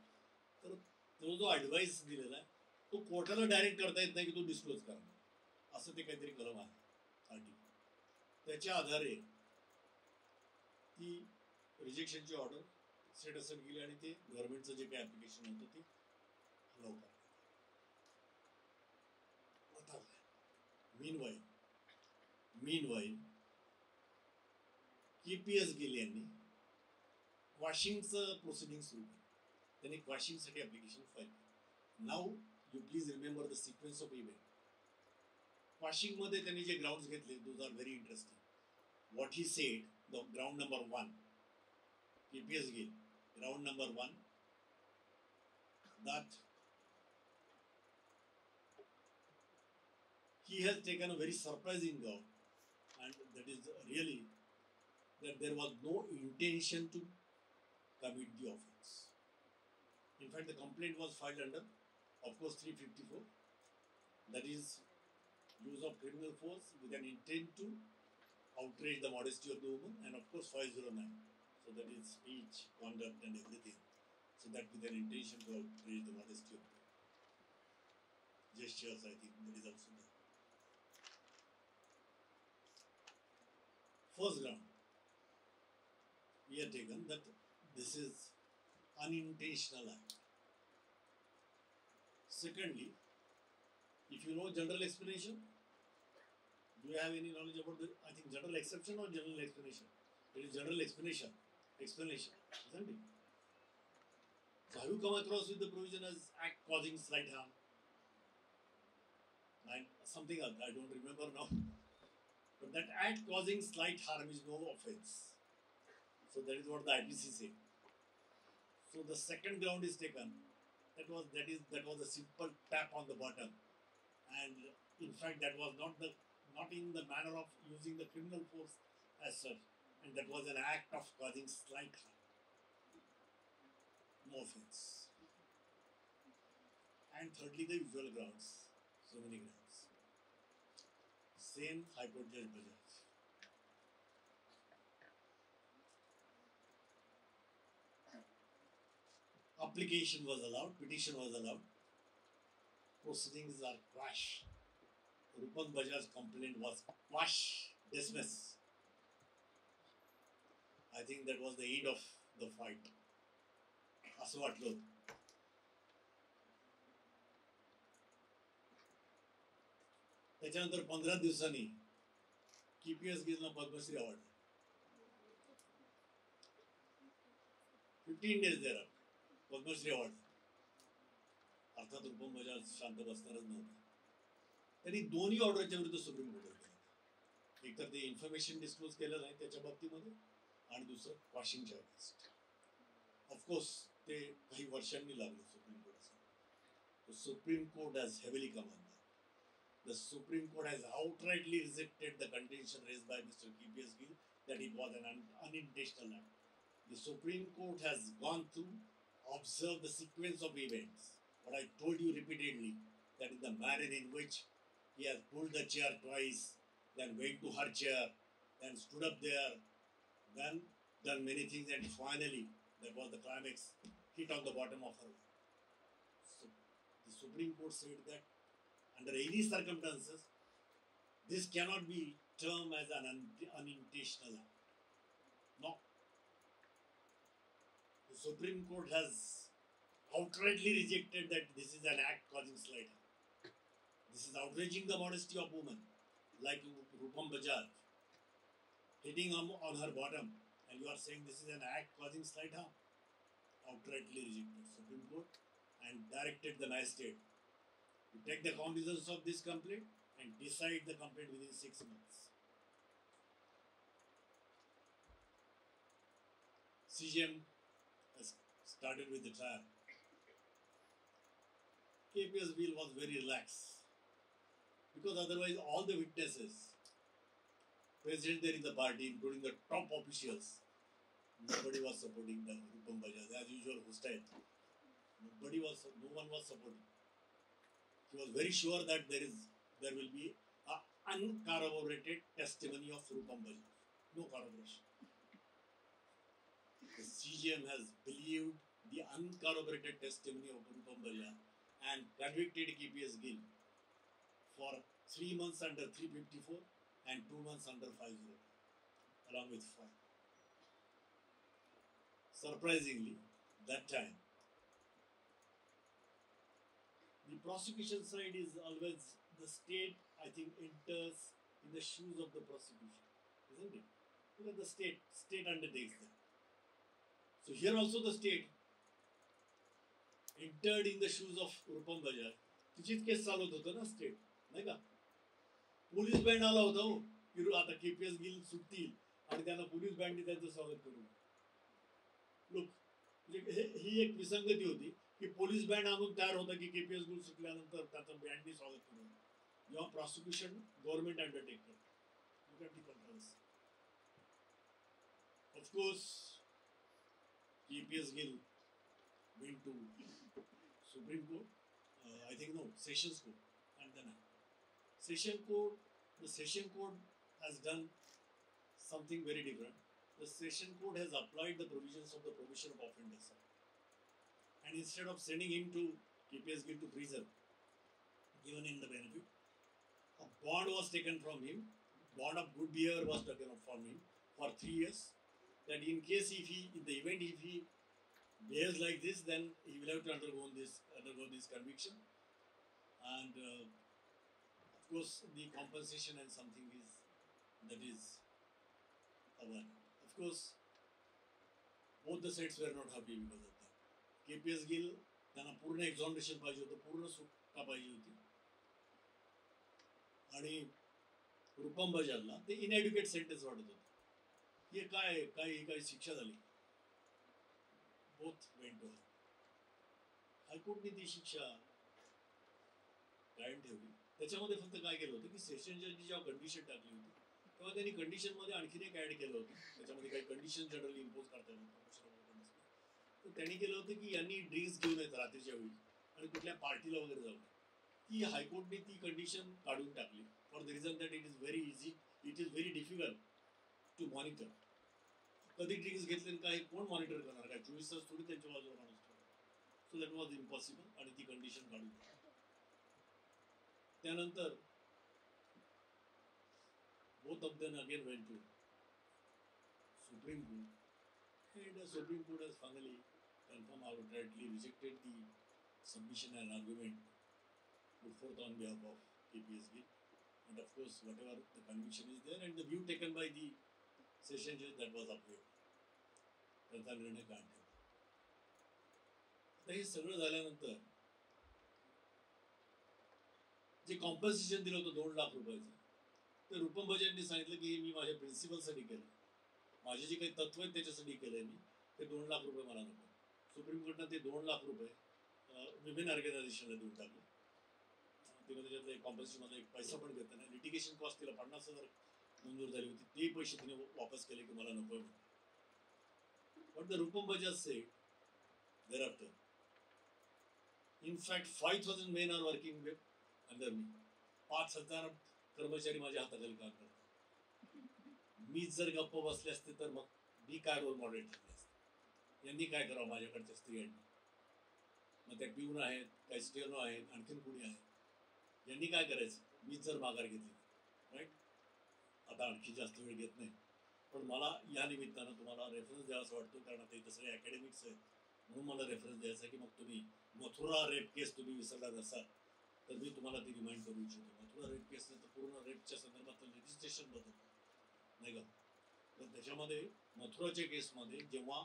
तर तो जो ऍडवाइस दिलेला आहे तो कोर्टाला डायरेक्ट करता येत नाही की तो डिस्क्लोज करा, असं ते काहीतरी कलम आहे आर्टिकल. त्याच्या आधारे ती रिजेक्शनची ऑर्डर सेट असेट केली आणि ते गव्हर्नमेंटचं जे काही ऍप्लिकेशन होतं ते अलाउ करण्यात. मीनवाईल केपीएस गिल यांनी क्वॉशिंगचं प्रोसिडिंग सुरू केलं. त्यांनी क्वॉशिंगसाठी ऍप्लिकेशन फाईल केलं. Now you please remember the sequence of event. क्वॉशिंगमध्ये त्यांनी जे ग्राउंड्स घेतले those are very interesting. What he said, the ground number 1, KPS Gill, ground number 1, that he has taken a very surprising ground, and that is really that there was no intention to commit the offence. In fact, the complaint was filed under, of course, 354, that is use of criminal force with an intent to outrage the modesty of the woman, and of course 509. So that is speech, conduct and everything. So that with an intention to outrage the modesty of the gestures, I think that is also there. First ground, we have taken that this is unintentional act. Secondly, if you know general explanation, do you have any knowledge about the, I think general exception or general explanation? It is general explanation, isn't it? So have you come across with the provision as act causing slight harm? Something else, I don't remember now. But that act causing slight harm is no offense. So that is what the IPC say. So the second ground is taken. That was a simple tap on the bottom, and in fact that was not in the manner of using the criminal force as such, and that was an act of causing slight harm. No offense. And thirdly, the usual grounds. So many grounds. Same High Court Judge Bajaj. Application was allowed, petition was allowed. Proceedings are quash. Rupam Bajaj's complaint was quash, dismiss. I think that was the end of the fight. असं वाटलं होतं. त्याच्यानंतर 15 दिवसांनी KPS गिलना Padmashri award. 15 days thereafter Padmashri award. अर्थात रूपम बजाज शांत बसणारच नव्हता. त्यांनी दोन्ही ऑर्डरच्या विरुद्ध सुप्रीम कोर्टात गेला. एक तर ते इन्फॉर्मेशन डिस्क्लोज केलं नाही त्याच्या बाबतीमध्ये, आणि दुसरं वॉशिंगच्या अगेन्स्ट. ऑफकोर्स ते काही वर्षांनी लागले सुप्रीम कोर्टात. Supreme court has heavily come on that. The Supreme Court has outrightly rejected the contention raised by Mr. KPS Gill that it was an unintentional act. The Supreme Court has gone through, observed the sequence of events. What I told you repeatedly, that in the manner in which he has pulled the chair twice, then went to her chair, then stood up there, then done many things, and finally, that was the climax, hit on the bottom of her. So, the Supreme Court said that under any circumstances, this cannot be termed as an unintentional act. No. The Supreme Court has outrightly rejected that this is an act causing slight harm. This is outraging the modesty of women, like Rupam Bajaj, hitting on her bottom, and you are saying this is an act causing slight harm. Outrightly rejected Supreme Court and directed the magistrate to take the cognizance of this complaint and decide the complaint within 6 months. CJM has started with the trial. KPS Gill was very relaxed because otherwise all the witnesses present there in the party, including the top officials, nobody was supporting the Rupam Bajaj, as usual hostile. No one was supporting. He was very sure that there will be an uncorroborated testimony of Rupam Bajaj. No corroboration. The CJM has believed the uncorroborated testimony of Rupam Bajaj and convicted KPS Gill for 3 months under 354 and 2 months under 502, along with fine. Surprisingly, that time, the prosecution side is always the state, I think, enters in the shoes of the prosecution, isn't it? Because the state undertakes that. So here also the state entered in the shoes of Rupam Bajaj. तिचीच केस चालवत होतं ना state, नाही का? Police band आला होता हो की आता KPS Gill सुटतील आणि त्यांना पोलीस बँडने त्यांचं स्वागत करू. लोक म्हणजे ही एक विसंगती होती की पोलीस बँड आणून तयार होता की KPS Gill सुटल्यानंतर त्याचं बँडने स्वागत करू. जेव्हा प्रॉसिक्युशन गव्हर्नमेंट अंडरटेक करते. Look at the controversy. Of course, KPS Gill went to Supreme Court, I think no, Sessions Court, and then the Session Court has done something very different. The Session Court has applied the provisions of the Prohibition of Offenders Act. And instead of sending him to KPS Gill to prison, given him the benefit, a bond was taken from him, bond of good behavior was taken from him for 3 years, that in case if he behaves like this, then he will have to undergo this conviction. And of course, the compensation and something is one. Of course, both the sides were not happy because of that. KPS Gill त्यांना पूर्ण एक्झॉनरेशन पाहिजे होतं, पूर्ण सुटका पाहिजे होती, आणि रूपम बजाजला ते इनएड्युकेट सेंटेन्स वाटत होतं. हे काय शिक्षा झाली. both went to high. हायकोर्टने ती शिक्षा कायम ठेवली. त्याच्यामध्ये फक्त काय केलं होतं की सेशन जजनी जेव्हा कंडिशन टाकली होती तेव्हा त्यांनी कंडिशनमध्ये आणखीन एक ॲड केलं होतं. त्याच्यामध्ये काही कंडिशन जनरली इम्पोज करता येत नव्हतं. तर त्यांनी केलं होतं की यांनी ड्रिंक्स घेऊन येत रात्रीच्या वेळी आणि कुठल्या पार्टीला वगैरे जाऊ नये. ती हायकोर्टने ती कंडिशन काढून टाकली for the reason that it is very difficult to monitor. कधी ड्रिंक्स घेतले काय कोण मॉनिटर करणार, काय 24 तास थोडी त्यांच्या बाजूला माणूस ठेवणार. सो दॅट वॉज इम्पॉसिबल आणि ती कंडिशन काढून टाकली. त्यानंतर both of them again went to Supreme Court, and the Supreme Court has finally confirmed outrightly rejected the submission and argument put forth on behalf of KPSB, and of course whatever the conviction is there and the view taken by the session judge, that was upheld. त्याचा निर्णय काढला. आता हे सगळं झाल्यानंतर जे compensation दिलं होतं 2 लाख रुपयाचं, तर रुपम बजाजने सांगितलं की मी माझ्या प्रिन्सिपलसाठी केलं, माझे जे काही तत्व आहेत त्याच्यासाठी केलंय मी, ते 2 लाख रुपये मला नको. सुप्रीम कोर्टाने ते 2 लाख रुपये विमेन ऑर्गनायझेशनला देऊन टाकले. तिला त्याच्यातलं एक कॉम्पन्सेशनमध्ये एक पैसा पण घेतला नाही. लिटिगेशन कॉस्ट तिला 50,000 मंजूर झाली होती, ते पैसे तिने वापस केले की मला नको. But the Rupam Bajaj sed thereafter, in fact 5,000 men are working under me. 5,000 कर्मचारी माझ्या हाताखाली काम करतात. मीच जर गप्प बसले असते तर मग मी काय रोल मॉडेल ठरले असते. यांनी काय करावं माझ्याकडच्या स्त्रियांनी. मग त्या पिऊन आहेत, काही स्टेनो आहेत, आणखीन कुणी आहेत, यांनी काय करायचं. मीच जर माघार घेतली राईट. आता आणखी जास्त वेळ घेत नाही, पण मला या निमित्तानं तुम्हाला रेफरन्स द्यावा असं वाटतो, कारण आता इथं सगळे अकॅडमिक्स आहेत म्हणून मला रेफरन्स द्यायचा आहे की मग तुम्ही मथुरा रेप केस तुम्ही विसरला नसाल तर मी तुम्हाला ती रिमाइंड करू इच्छितो. मथुरा रेप केस तर पूर्ण रेपच्या संदर्भातलं लेजिस्लेशन बदलतं नाही का. तर त्याच्यामध्ये मथुराच्या केसमध्ये जेव्हा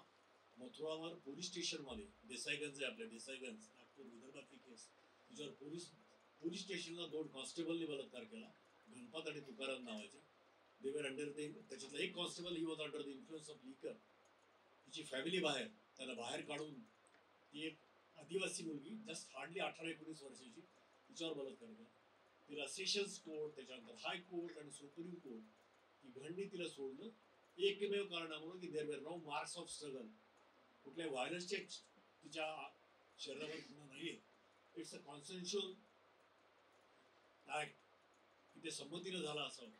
मथुरावर पोलीस स्टेशनमध्ये देसाईगंज आहे, आपल्या देसाईगंज नागपूर विदर्भातली केस, तिच्यावर पोलीस स्टेशनला 2 कॉन्स्टेबलनी बलात्कार केला, गणपत आणि तुकाराम नावाचे. देवर अंडर त्याच्यातला एक constable he was under the influence of लिकर. तिची फॅमिली बाहेर, त्याला बाहेर काढून ती एक आदिवासी मुलगी जस्ट हार्डली 18-19 वर्षाची, तिच्यावर बलात्कार केला. तिला सेशन्स कोर्ट, त्याच्यानंतर हायकोर्ट आणि सुप्रीम कोर्ट ही घंटी तिला सोडलं एकमेव कारणामुळे की there were no marks of struggle. कुठल्या व्हायलन्सचे तिच्या शरीरावर गुन्हा नाहीये. इट्स अ कॉन्सेन्शुअल ऍक्ट की ते संमतीनं झालं असावं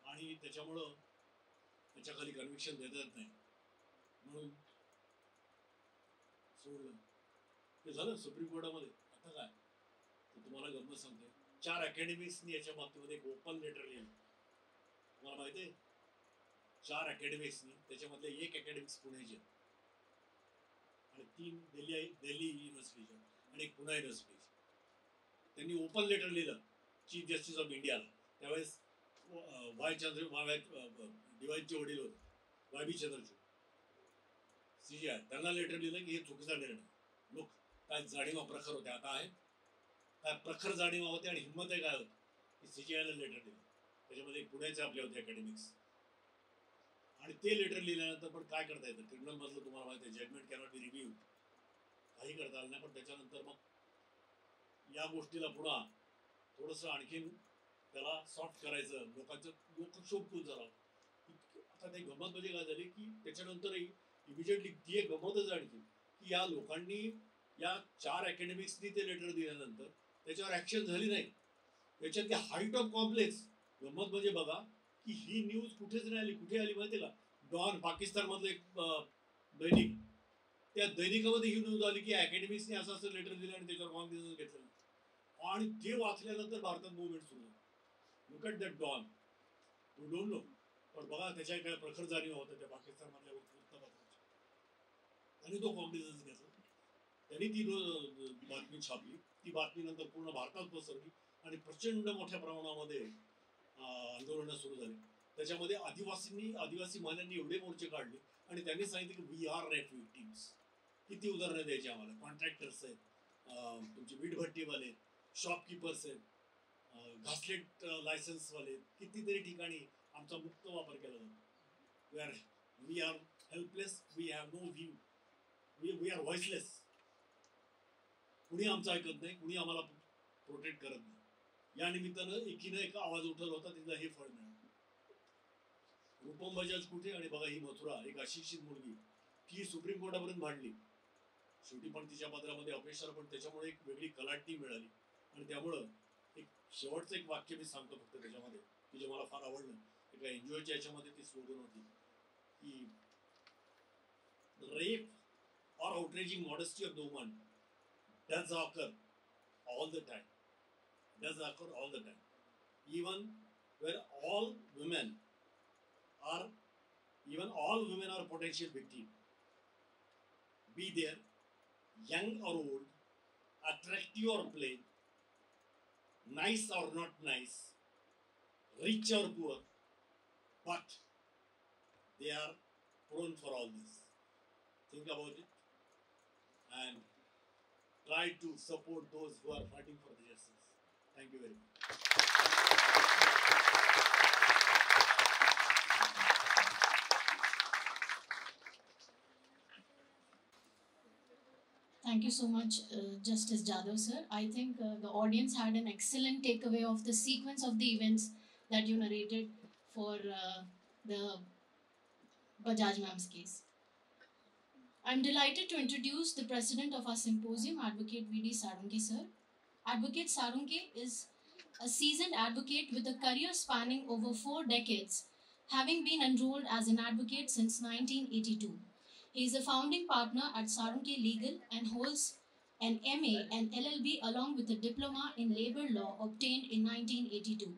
आणि त्याच्यामुळं त्याच्याखाली कन्व्हिक्शन देता येत नाही म्हणून सोडलं. ते झालं सुप्रीम कोर्टामध्ये. आता काय तर तुम्हाला गंमत सांगते, 4 अकॅडमिक्सनी याच्या बाबतीमध्ये एक ओपन लेटर लिहिलं. तुम्हाला माहिती आहे 4 अकॅडमिक्सनी, त्याच्यामधले 1 अकॅडमिक्स पुण्याचे आणि 3 दिल्ली युनिव्हर्सिटीचे आणि 1 पुणे युनिव्हर्सिटीचे. त्यांनी ओपन लेटर लिहिलं चीफ जस्टिस ऑफ इंडियाला. त्यावेळेस डिवाईनचे वडील होते, वाय बी चंद्रचूड CJI. त्यांना लेटर लिहिलं की हे चुकीचा निर्णय. लोक काय जाणीवा प्रखर होते, आता आहेत काय प्रखर जाणीवा होते आणि हिंमत आहे काय होती की CJIला लेटर दिलं. त्याच्यामध्ये पुण्याचे आपले होते अकॅडमिक्स आणि ते लेटर लिहिल्यानंतर पण काय करता येतं. क्रिमिनल मधलं तुम्हाला माहिती आहे जजमेंट कॅनॉट बी रिव्ह्यू, काही करता आलं नाही. पण त्याच्यानंतर मग या गोष्टीला पुन्हा थोडंसं आणखीन त्याला सॉफ्ट करायचं, लोकक्षोभ झाला. आता ते गंमत म्हणजे काय झाली की त्याच्यानंतरही इमिजिएटली ती एक गंमतच आणखी की या लोकांनी या 4 अकॅडमिक्सनी ते लेटर दिल्यानंतर त्याच्यावर ऍक्शन झाली नाही. त्याच्यात हाईट ऑफ कॉम्प्लेक्स गंमत म्हणजे बघा की ही न्यूज कुठेच नाही आली. कुठे आली माहिती का, डॉन पाकिस्तान मधलं एक दैनिक, त्या दैनिकामध्ये ही न्यूज आली की अकॅडमिक्सने असं लेटर दिलं आणि त्याच्यावर कॉन्ग्रेस घेतलं आणि ते वाचल्यानंतर भारतात मुवमेंट सुरू झाली. Look at that don, you don't know. पण बघा त्याच्या काय प्रखर जाणीव होतं त्या पाकिस्तानमधल्या वृत्तपत्राची आणि तो कॉग्निझन्स घेतला. त्यांनी ती बातमी छापली. ती बातमी नंतर पूर्ण भारतात पसरली आणि प्रचंड मोठ्या प्रमाणामध्ये आंदोलनं सुरू झाली. त्याच्यामध्ये आदिवासी महिलांनी एवढे मोर्चे काढले आणि त्यांनी सांगितले की वी आर रेप विक्टिम्स. किती उदाहरणं द्यायची आम्हाला. कॉन्ट्रॅक्टर्स आहेत, तुमचे वीटभट्टीवाले, शॉपकीपर्स आहेत, घासलेट लायसन्सवाले, कितीतरी ठिकाणी आमचा मुक्त वापर केला जातो. We are helpless, we have no view. We are voiceless. कुणी आमचं ऐकत नाही, कुणी आम्हाला प्रोटेक्ट करत नाही. या निमित्तानं एकीनं एक आवाज उठवला होता, तिला हे फळ मिळालं. रूपम बजाज कुठे आणि बघा ही मथुरा, एक अशिक्षित मुलगी की सुप्रीम कोर्टापर्यंत भांडली. शेवटी पण तिच्या पत्रामध्ये अपयश आलं, पण त्याच्यामुळे एक वेगळी कलाटणी मिळाली. आणि त्यामुळं एक शेवटचं एक वाक्य मी सांगतो फक्त त्याच्यामध्ये, की जे मला फार आवडलं. एका एनजीओच्या याच्यामध्ये ती स्लोगन होती की rape or outraging modesty of no one does occur all the time. Does occur all the time. Even where all women are potential victims. Be there, young or old, attractive or plain, nice or not nice, rich or poor, but they are prone for all this. Think about it and try to support those who are fighting for the justice. Thank you very much. Thank you so much, Justice Jadhav, sir. I think the audience had an excellent takeaway of the sequence of the events that you narrated for the Bajaj ma'am's case. I'm delighted to introduce the president of our symposium, Advocate V.D. Sarunke, sir. Advocate Sarunke is a seasoned advocate with a career spanning over 4 decades, having been enrolled as an advocate since 1982. He is a founding partner at Sarunke Legal and holds an MA and LLB along with a diploma in labor law obtained in 1982.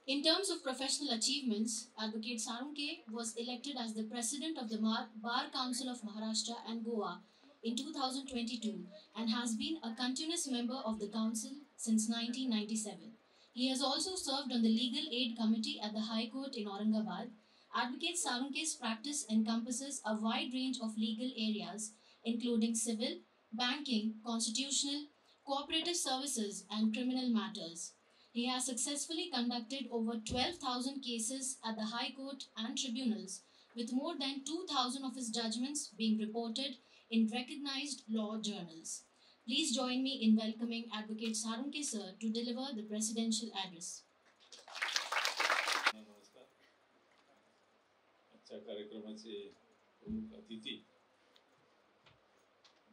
In terms of professional achievements, Advocate Sarunke was elected as the president of the Bar Council of Maharashtra and Goa in 2022 and has been a continuous member of the council since 1997. He has also served on the Legal Aid Committee at the High Court in Aurangabad. Advocate Sarunke's practice encompasses a wide range of legal areas, including civil, banking, constitutional, cooperative services, and criminal matters. He has successfully conducted over 12,000 cases at the High Court and tribunals, with more than 2,000 of his judgments being reported in recognized law journals. Please join me in welcoming Advocate Sarunke sir to deliver the presidential address. नमस्कार. आजच्या कार्यक्रमाचे प्रमुख अतिथी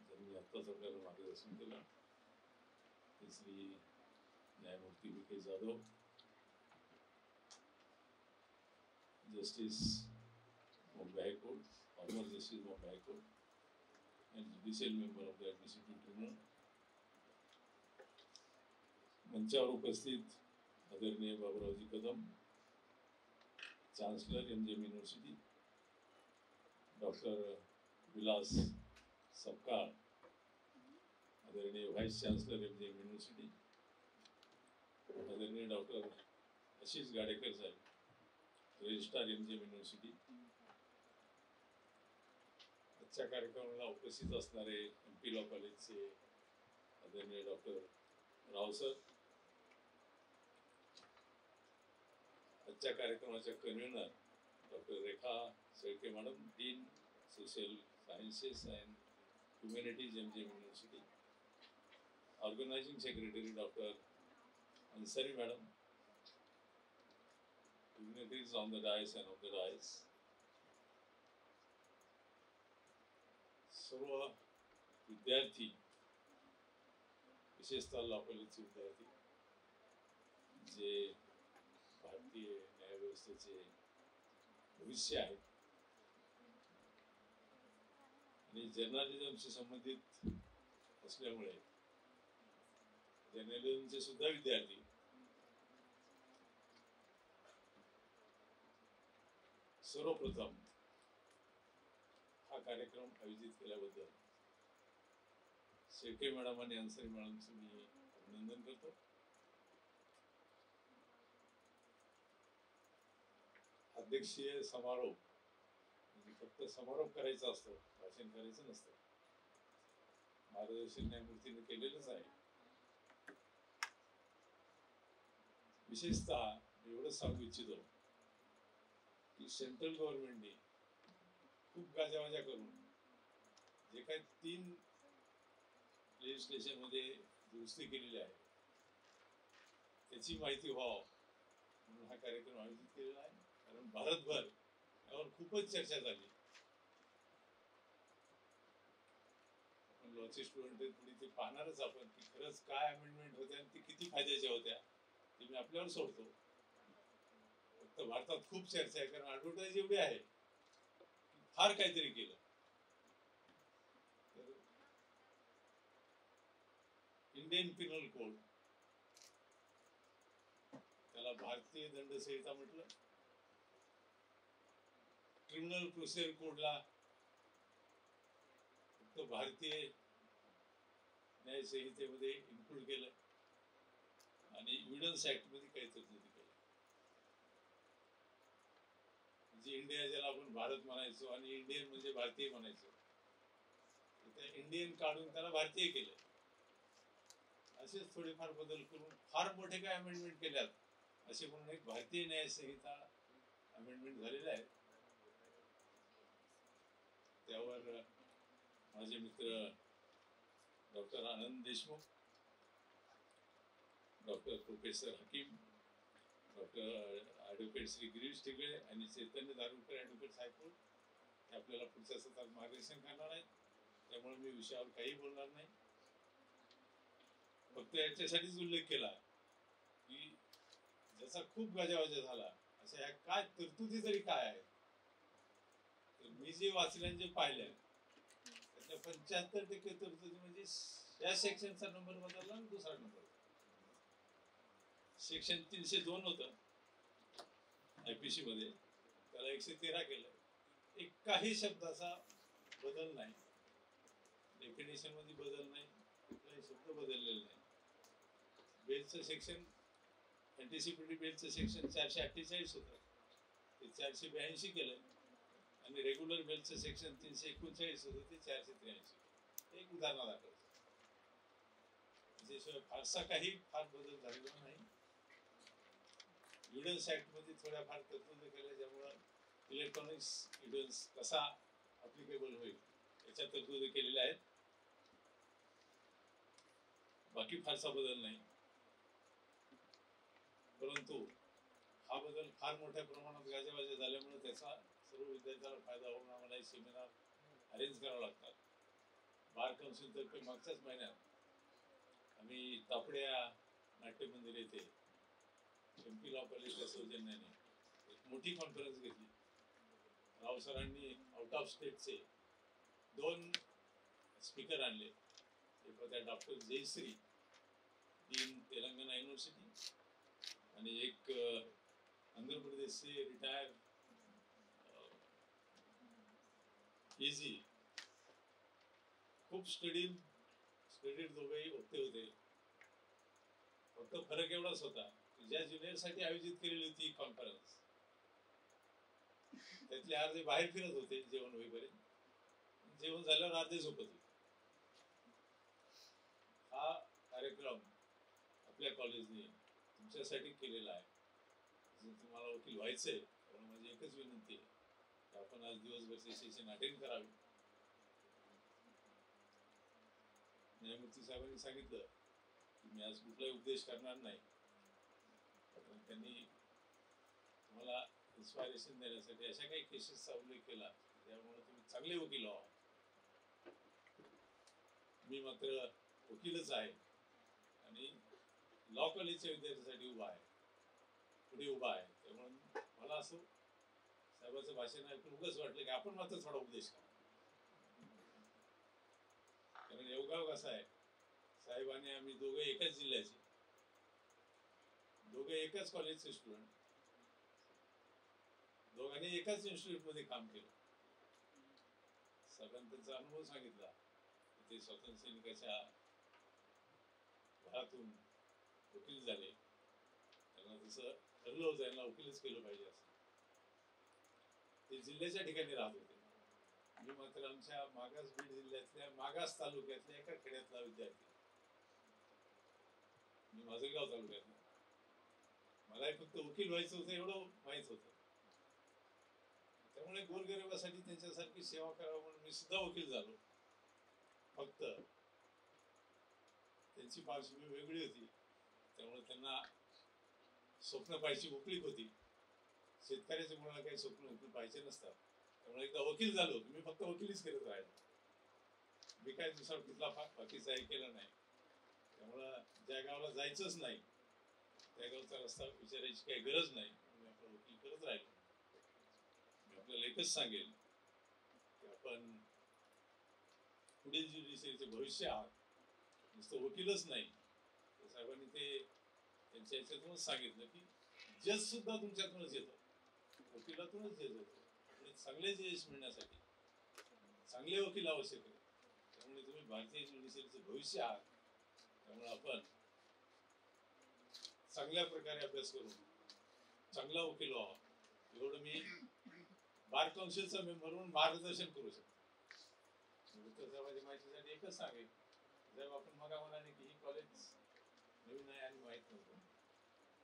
ज्यांनी आत्ताच आपल्याला मार्गदर्शन केलं ते श्री न्यायमूर्ती V.K. Jadhav, justice Bombay High Court, former Justice Bombay High Court, and judicial member of the Administrative Tribunal. मंचावर उपस्थित आदरणीय Baburaoji Kadam, chancellor MGM university, doctor Vilas Sapkal, आदरणीय व्हाइस चांसलर MGM युनिव्हर्सिटी, आदरणीय डॉक्टर आशिष गाडेकर साहेब, रजिस्ट्रार MGM युनिव्हर्सिटी, आजच्या कार्यक्रमाला उपस्थित असणारे MP लॉ कॉलेजचे आदरणीय डॉक्टर राव सर, आजच्या कार्यक्रमाच्या convener doctor Rekha Shelke madam, dean social sciences and humanities MGM university, organising secretary doctor Ansari madam, dignitaries on the dais and off the dais, सर्व विद्यार्थी, विशेषतः लॉ कॉलेजचे विद्यार्थी जे भारतीय न्यायव्यवस्थेचे भविष्य आहेत आणि जर्नलिझमशी संबंधित असल्यामुळे जर्नलिझमचे सुद्धा विद्यार्थी सर्वप्रथम हा कार्यक्रम आयोजित केल्याबद्दल शेळके मॅडम आणि अन्सरी मॅडमचं मी अभिनंदन करतो. अध्यक्षीय समारोप म्हणजे फक्त समारोप करायचा असतो, भाषण करायचं नसतं. मार्गदर्शन न्यायमूर्तीने केलेलंच आहे. विशेषतः एवढंच सांगू इच्छितो की सेंट्रल गव्हर्नमेंटने खूप गाजावाजा करून जे काही 3 लेजिस्लेशन मध्ये दुरुस्ती केलेली आहे त्याची माहिती व्हावं म्हणून हा कार्यक्रम आयोजित केलेला आहे. कारण भारतभर यावर खूपच चर्चा झाली. आपण लॉचे स्टुडंट पुढे ते पाहणारच आपण की खरंच काय अमेंडमेंट होत्या आणि ती किती फायद्याच्या होत्या ते मी आपल्यावर सोडतो. फक्त भारतात खूप चर्चा आहे कारण ऍडव्हर्टाईज एवढी आहे फार काहीतरी केलं. तर इंडियन पिनल कोड त्याला भारतीय दंड संहिता म्हटलं. क्रिमिनल प्रोसिजर कोडला फक्त भारतीय न्याय संहितेमध्ये इन्क्लूड केलं आणि एव्हिडन्स ऍक्ट मध्ये काही तरतुदी केल्या. म्हणजे इंडिया ज्याला आपण भारत म्हणायचो आणि इंडियन म्हणजे भारतीय म्हणायचो त्या इंडियन काढून त्याला भारतीय केलं. असेच थोडेफार बदल करून फार मोठे काय अमेंडमेंट केल्यात असे म्हणून एक भारतीय न्याय संहिता अमेंडमेंट झालेले आहे. त्यावर माझे मित्र doctor Anand Deshmukh, doctor professor Hakim, doctor advocate Shri Girish Thigale आणि चैतन्य दारुकर ॲडव्होकेट हायकोर्ट हे आपल्याला पुढच्या सत्रात मार्गदर्शन करणार आहेत. त्यामुळे मी विषयावर काही बोलणार नाही. फक्त याच्यासाठीच उल्लेख केला की ज्याचा खूप गाजावाजा झाला अशा ह्या काय तरतुदी तरी काय आहेत. तर मी जे वाचल्या जे पाहिल्या त्याच्या 75% तरतुदी म्हणजे या सेक्शनचा नंबर बदलला आणि दुसरा नंबर. सेक्शन 302 होतं IPC मध्ये त्याला 113 केलं. एक काही शब्दाचा बदल नाही, डेफिनेशन मध्ये बदल नाही, कुठलाही शब्द बदललेला नाही. बेलचं सेक्शन अँटिसिपेटरी बेलचं सेक्शन 448 होतं ते 482 केलं आणि रेग्युलर बेलचं सेक्शन 339 होतं ते 483. एक उदाहरण दाखवतो. त्याच्याशिवाय फारसा काही फार बदल झालेला नाही. एव्हिडन्स ऍक्ट मध्ये थोड्याफार तरतुदी केल्या ज्यामुळं इलेक्ट्रॉनिक्स एव्हिडन्स कसा अप्लिकेबल होईल याच्या तरतुदी केलेल्या आहेत. बाकी फारसा बदल नाही. परंतु हा बदल फार मोठ्या प्रमाणात गाजावाजा झाल्यामुळे त्याचा सर्व विद्यार्थ्यांना फायदा होऊन आम्हाला हे सेमिनार अरेंज करावं लागतात. बार काउन्सिल तर्फे मागच्याच महिन्यात आम्ही तापड्या नाट्यमंदिर येथे MP लॉ कॉलेजच्या सौजन्याने एक मोठी कॉन्फरन्स घेतली. राव सरांनी आउट ऑफ स्टेटचे 2 स्पीकर आणले. एक होत्या doctor Jayashree dean Telangana university आणि एक आंध्र प्रदेशचे रिटायर इझी खूप स्टडीड दोघेही वक्ते होते. फक्त फरक एवढाच होता की ज्या ज्युनियरसाठी आयोजित केलेली होती कॉन्फरन्स त्यातले अर्धे बाहेर फिरत होते जेवण होईपर्यंत. जेवण झाल्यावर अर्धे झोपत होते. हा कार्यक्रम आपल्या कॉलेजने तुमच्यासाठी केलेला आहे. जर तुम्हाला वकील व्हायचंय तर माझी एकच विनंती आहे की आपण आज दिवसभरचे सेशन अटेंड करावे. न्यायमूर्ती साहेबांनी सांगितलं की मी आज कुठलाही उपदेश करणार नाही, पण त्यांनी तुम्हाला इन्स्पायरेशन देण्यासाठी अशा काही केसेसचा उल्लेख केला त्यामुळे तुम्ही चांगले वकील व्हा. मी मात्र वकीलच आहे आणि लॉ कॉलेजच्या विद्यार्थ्यांसाठी पुढे उभा आहे. त्यामुळे मला असं साहेबांचं भाषण ऐकून उगाच वाटलं की आपण मात्र थोडा उपदेश करा. कारण योगायोग असा आहे, साहेब आणि आम्ही दोघे एकाच जिल्ह्याचे, दोघे एकाच कॉलेजचे स्टुडंट, दोघांनी एकाच इन्स्टिट्यूट मध्ये काम केलं. साहेबांनी त्यांचा अनुभव सांगितला. ते स्वातंत्र्य सैनिकाच्या घरातून वकील झाले. त्यांना तसं ठरलं होतं यांना वकीलच केलं पाहिजे असं. ते जिल्ह्याच्या ठिकाणी राहत होते. मी मात्र आमच्या मागास बीड जिल्ह्यातल्या मागास तालुक्यातल्या एका खेड्यातला विद्यार्थी. मी माझगाव तालुक्यातला. मला फक्त वकील व्हायचं होतं एवढं माहित होतं. त्यामुळे गोरगरिबासाठी त्यांच्यासारखी सेवा करावं म्हणून मी सुद्धा वकील झालो. फक्त त्यांची पार्श्वभूमी वेगळी होती, त्यामुळे त्यांना स्वप्न पाहायची मोकळीक होती. शेतकऱ्याच्या मुलाला काही स्वप्न पाहिजे नसतात. त्यामुळे एकदा वकील झालो, मी फक्त वकिलीच करत राहिलो. मी काय दुसरा कुठला बाकीचाही केलं नाही. त्यामुळं ज्या गावाला जायचंच नाही त्या गावचा रस्ता विचारायची काही गरज नाही, मी आपलं वकील करत राहिलो. मी आपल्याला एकच सांगेल की आपण पुढील ज्युडिशरीचे भविष्य आहात, नुसतं वकीलच नाही. साहेबांनी ते त्यांच्या याच्यातूनच सांगितलं की जज सुद्धा तुमच्यातूनच येतो, वकिलातूनच जज होतो. आणि चांगले जज मिळण्यासाठी चांगले वकील आवश्यक आहे. त्यामुळे तुम्ही भारतीय ज्युडिशरीचं भविष्य आहात. त्यामुळे आपण चांगल्या प्रकारे अभ्यास करून चांगला वकील व्हावा, एवढं मी बार काउन्सिलचा मेंबर म्हणून मार्गदर्शन करू शकतो. माझ्या माहितीसाठी एकच सांगेल, जर आपण मगा म्हणाले की ही कॉलेज नवीन आहे आणि माहीत नव्हतं,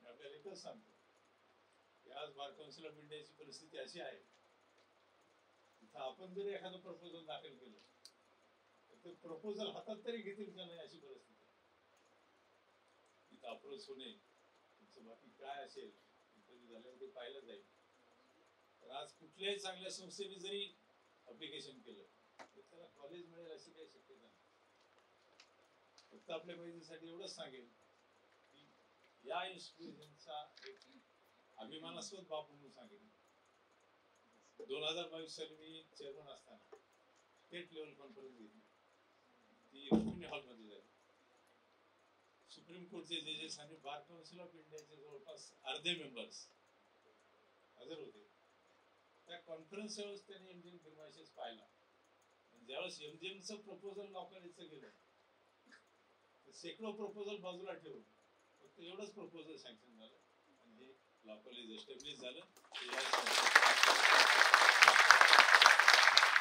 मी आपल्याला एकच सांगतो की आज बार काउन्सिल ऑफ इंडियाची परिस्थिती अशी आहे, इथं आपण जर एखादं प्रपोजल दाखल केलं तर ते प्रपोजल हातात तरी घेतील का नाही अशी परिस्थिती आहे. इथं अप्रोच होणे, तुमचं बाकी काय असेल इंटरव्ह्यू झाल्यावर ते पाहिलं जाईल. तर आज कुठल्याही चांगल्या संस्थेने जरी अप्लिकेशन केलं तर त्याला कॉलेज मिळेल अशी काही शक्यता नाही. फक्त आपल्या माहितीसाठी एवढंच सांगेल की या इन्स्टिट्यूशनचा एक अभिमानास्पद बाब म्हणून सांगेल. 2022 साली मी चेअरमन असताना स्टेट लेवल कॉन्फरन्स घेतली, ती रुक्मिणी हॉलमध्ये झाली. सुप्रीम कोर्टचे जजेस आणि बार काउन्सिल ऑफ इंडियाचे जवळपास अर्धे मेंबर्स हजर होते. त्या कॉन्फरन्सच्या वेळेस त्यांनी एमजीएम फिर्माशीस पाहिला. ज्यावेळेस एमजीएमचं प्रपोजल लॉ कॉलेजचं गेलं तर शेकडो प्रपोजल बाजूला ठेवून फक्त एवढंच प्रपोजल सँक्शन झालं आणि हे लॉ कॉलेज एस्टॅब्लिश झालं.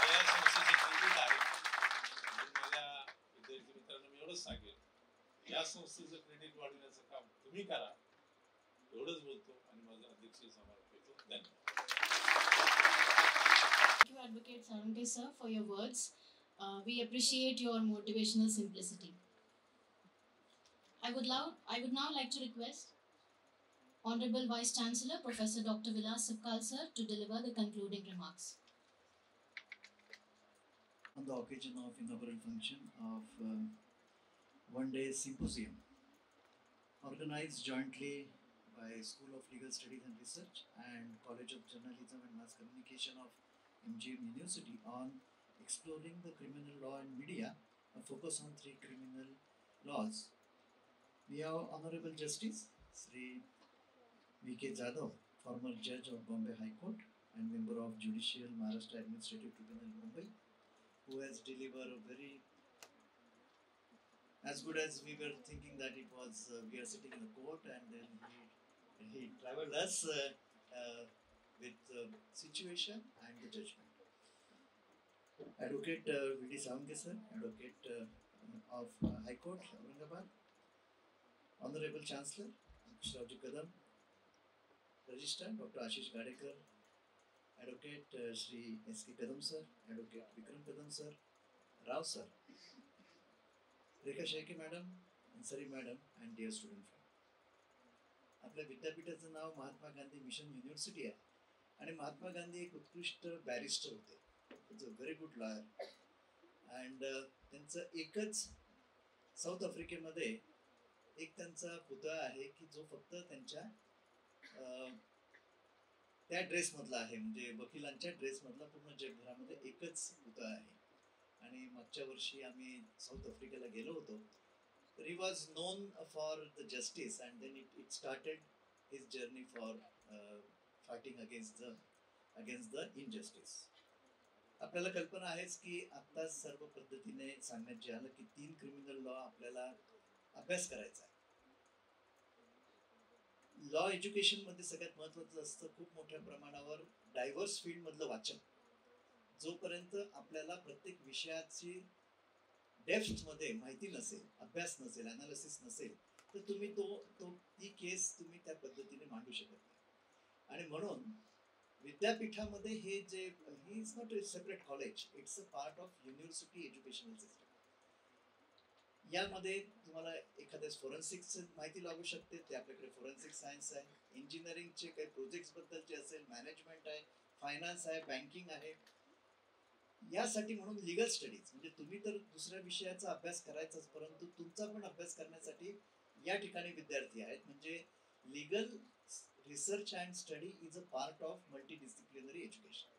या संस्थेचे क्रेडिट आहे. माझ्या विद्यार्थी मित्रांनो मी एवढंच सांगेल, या संस्थेचं क्रेडिट वाढवण्याचं काम तुम्ही करा, एवढंच बोलतो आणि माझा अध्यक्ष समारोप करतो. धन्यवाद. Thank you, Advocate Sarunke sir, for your words. We appreciate your motivational simplicity. I would now like to request Honorable Vice Chancellor Professor Dr. Vilas Sapkal sir to deliver the concluding remarks. On the occasion of inaugural function of one-day symposium organized jointly by School of Legal Studies and Research and College of Journalism and Mass Communication of MGM University on exploring the criminal law and media, a focus on 3 criminal laws. We have Honorable Justice Sri V.K. Jadhav, former judge of Bombay High Court and member of Judicial Maharashtra Administrative Tribunal, Mumbai, who has delivered a very, as good as we were thinking that it was, we are sitting in the court, and then he traveled us with situation and the judgment. Advocate V.D. Sarunke sir, Advocate of High Court, Aurangabad, Honorable Chancellor, Shravji Kadam, Registrar Dr. Ashish Gadekar, Advocate Shri S.K. Kadam sir, Advocate Vikram Kadam sir, Rao sir, Rekha Shaike madam, Ansari madam, and dear student friend. आपल्या विद्यापीठाचं नाव Mahatma Gandhi mission university आहे आणि महात्मा गांधी एक उत्कृष्ट barrister होते, very good lawyer. And त्यांचं एकच south आफ्रिकेमध्ये एक त्यांचा पुतळा आहे की जो फक्त त्यांच्या त्या ड्रेसमधला आहे, म्हणजे वकिलांच्या ड्रेसमधला पूर्ण जगभरामध्ये एकच पुतळा आहे. आणि मागच्या वर्षी आम्ही साऊथ आफ्रिकेला गेलो होतो. तर he was known for the justice and then it started his journey for fighting against the injustice. आपल्याला कल्पना आहेच की आत्ताच सर्व पद्धतीने सांगण्यात जे आलं की 3 क्रिमिनल लॉ आपल्याला अभ्यास करायचा आहे. लॉ एज्युकेशनमध्ये सगळ्यात महत्त्वाचं असतं खूप मोठ्या प्रमाणावर डायव्हर्स फील्डमधलं वाचन. जोपर्यंत आपल्याला प्रत्येक विषयाची डेप्थमध्ये माहिती नसेल, अभ्यास नसेल, अनालिसिस नसेल, तर तुम्ही ती केस तुम्ही त्या पद्धतीने मांडू शकत नाही. आणि म्हणून विद्यापीठामध्ये हे जे he is not a separate college, it's a part of university educational system. यामध्ये तुम्हाला एखाद्या फोरेन्सिक्स माहिती लागू शकते, ते आपल्याकडे फोरेन्सिक सायन्स आहे, इंजिनिअरिंगचे काही प्रोजेक्ट्सबद्दलचे असेल, मॅनेजमेंट आहे, फायनान्स आहे, बँकिंग आहे. यासाठी म्हणून लिगल स्टडीज म्हणजे तुम्ही तर दुसऱ्या विषयाचा अभ्यास करायचाच, परंतु तुमचा पण अभ्यास करण्यासाठी या ठिकाणी विद्यार्थी आहेत. म्हणजे legal research and study is a part of multidisciplinary education.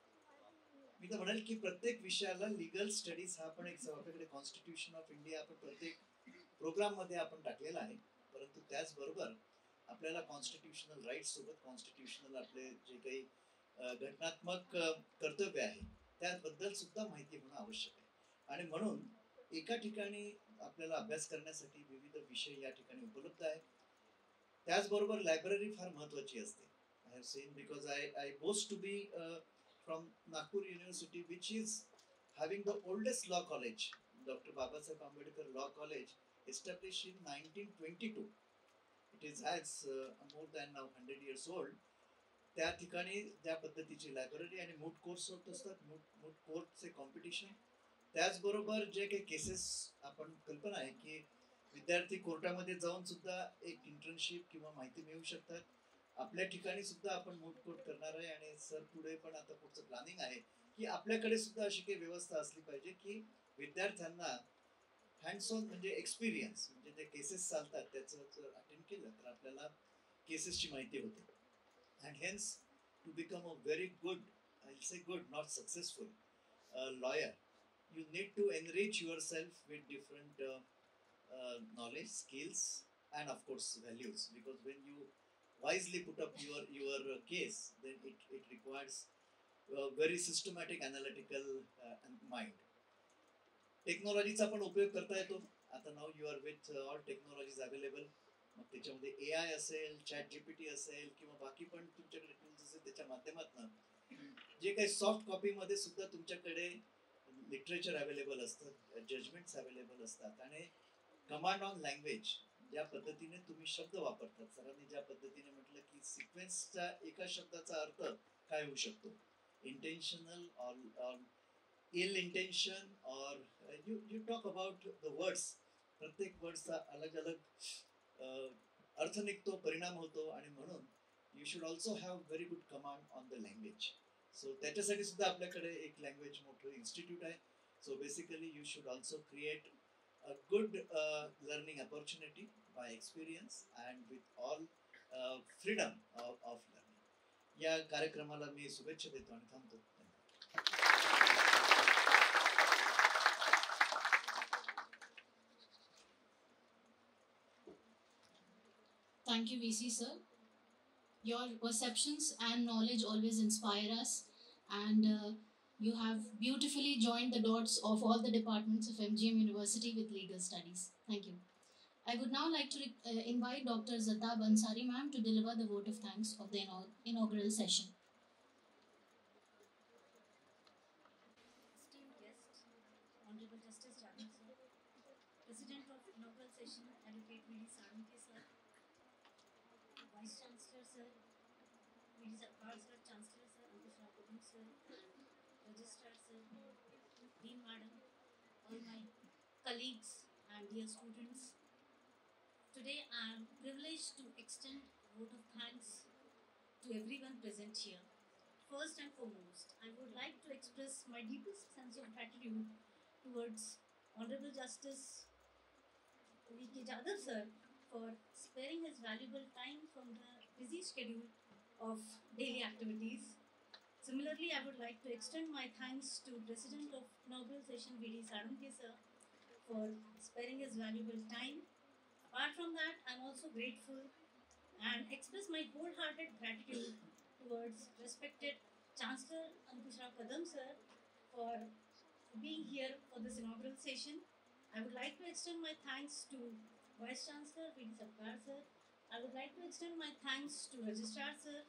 मी तर म्हणेल की प्रत्येक विषयाला लिगल स्टडीज हा पण एक आपल्याकडे कॉन्स्टिट्यूशन ऑफ इंडिया आपण प्रत्येक प्रोग्राम मध्ये आपण टाकलेला आहे. परंतु त्याचबरोबर आपल्याला कॉन्स्टिट्यूशनल राईट्स सोबत कॉन्स्टिट्यूशनल आपले जे काही घटनात्मक कर्तव्य आहे त्याबद्दल सुद्धा माहिती होणं आवश्यक आहे. आणि म्हणून एका ठिकाणी आपल्याला अभ्यास करण्यासाठी विविध विषय या ठिकाणी उपलब्ध आहेत. त्याचबरोबर लायब्ररी फार महत्वाची असते. I have seen because I boast to be from Nagpur University, which is having the oldest law college, Dr. Babasaheb Ambedkar Law College, established in 1922. It is has more than now 100 years old. त्या ठिकाणी त्या पद्धतीची library आणि मूट course होत असतात, मूट कोर्सचे competition. त्याचबरोबर जे काही केसेस आपण कल्पना आहे की विद्यार्थी कोर्टामध्ये जाऊन सुद्धा एक इंटर्नशिप किंवा माहिती मिळवू शकतात. आपल्या ठिकाणी सुद्धा आपण मूट कोर्ट करणार आहे आणि सर पुढे पण आता पुढचं प्लॅनिंग आहे की आपल्याकडे सुद्धा अशी काही व्यवस्था असली पाहिजे की विद्यार्थ्यांना हँड्स ऑन म्हणजे एक्सपिरियन्स म्हणजे जे केसेस चालतात त्याचं जर अटेंड केलं तर आपल्याला केसेसची माहिती होते. And hence to become a very good, I say good not successful lawyer, you need to enrich yourself with different knowledge, skills, and of course values. Because when you wisely put up your case, then it requires very systematic, analytical mind. टेक्नॉलॉजीचा पण उपयोग करता येतो. आता now you are with all technologies available. मग त्याच्यामध्ये AI असेल, chat GPT असेल किंवा बाकी पण तुमच्याकडे टूल्स असेल, त्याच्या माध्यमातून जे काही सॉफ्ट कॉपीमध्ये सुद्धा तुमच्याकडे लिटरेचर अवेलेबल असतं, जजमेंट्स अवेलेबल असतात आणि कमांड ऑन लँग्वेज ज्या पद्धतीने तुम्ही शब्द वापरतात. सरांनी ज्या पद्धतीने म्हटलं की सिक्वेन्सचा एका शब्दाचा अर्थ काय होऊ शकतो, intentional or ill intention or you talk about the words. प्रत्येक वर्ड्सचा अलग अलग अर्थ निघतो, परिणाम होतो आणि म्हणून you should also have very good command on the language. So त्याच्यासाठी सुद्धा आपल्याकडे एक लँग्वेज मोठं इन्स्टिट्यूट आहे. So basically you should also create a good learning opportunity by experience and with all freedom of learning. या कार्यक्रमाला मी शुभेच्छा देतो आणि थांबतो. Thank you, VC sir. Your perceptions and knowledge always inspire us, and you have beautifully joined the dots of all the departments of MGM University with legal studies. Thank you. I would now like to invite Dr. Zatab Ansari ma'am to deliver the vote of thanks of the inaugural session. Esteemed guest, Honorable Justice Jadhav sir, President of inaugural session, Advocate V.D. Sarangi sir, Vice Chancellor sir, V.D. Sabkar sir, Chancellor sir, Ankush Rao Kadam sir, Registrar sir, Dean Madam, all my colleagues and dear students. Today I am privileged to extend a vote of thanks to everyone present here. First and foremost, I would like to express my deepest sense of gratitude towards Honorable Justice V.K. Jadhav sir for sparing his valuable time from the busy schedule of daily activities. Similarly, I would like to extend my thanks to President of inaugural session V.D. Sarangi sir for sparing his valuable time. Apart from that, I am also grateful and express my wholehearted gratitude towards respected Chancellor Ankush Rao Kadam sir for being here for this inaugural session. I would like to extend my thanks to Vice Chancellor V.D. Sabkar sir. I would like to extend my thanks to Registrar sir,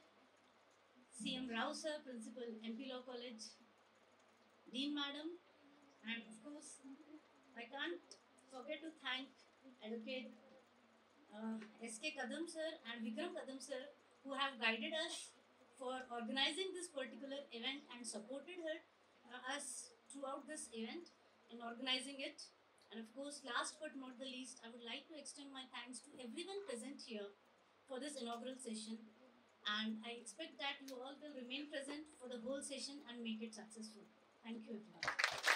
CM Rao sir, Principal MP Law College, Dean Madam, and of course, I can't forget to thank Advocate S.K. Kadam sir and Vikram Kadam sir who have guided us for organizing this particular event and supported us throughout this event in organizing it. And of course, last but not the least, I would like to extend my thanks to everyone present here for this inaugural session. And I expect that you all will remain present for the whole session and make it successful. Thank you, everyone.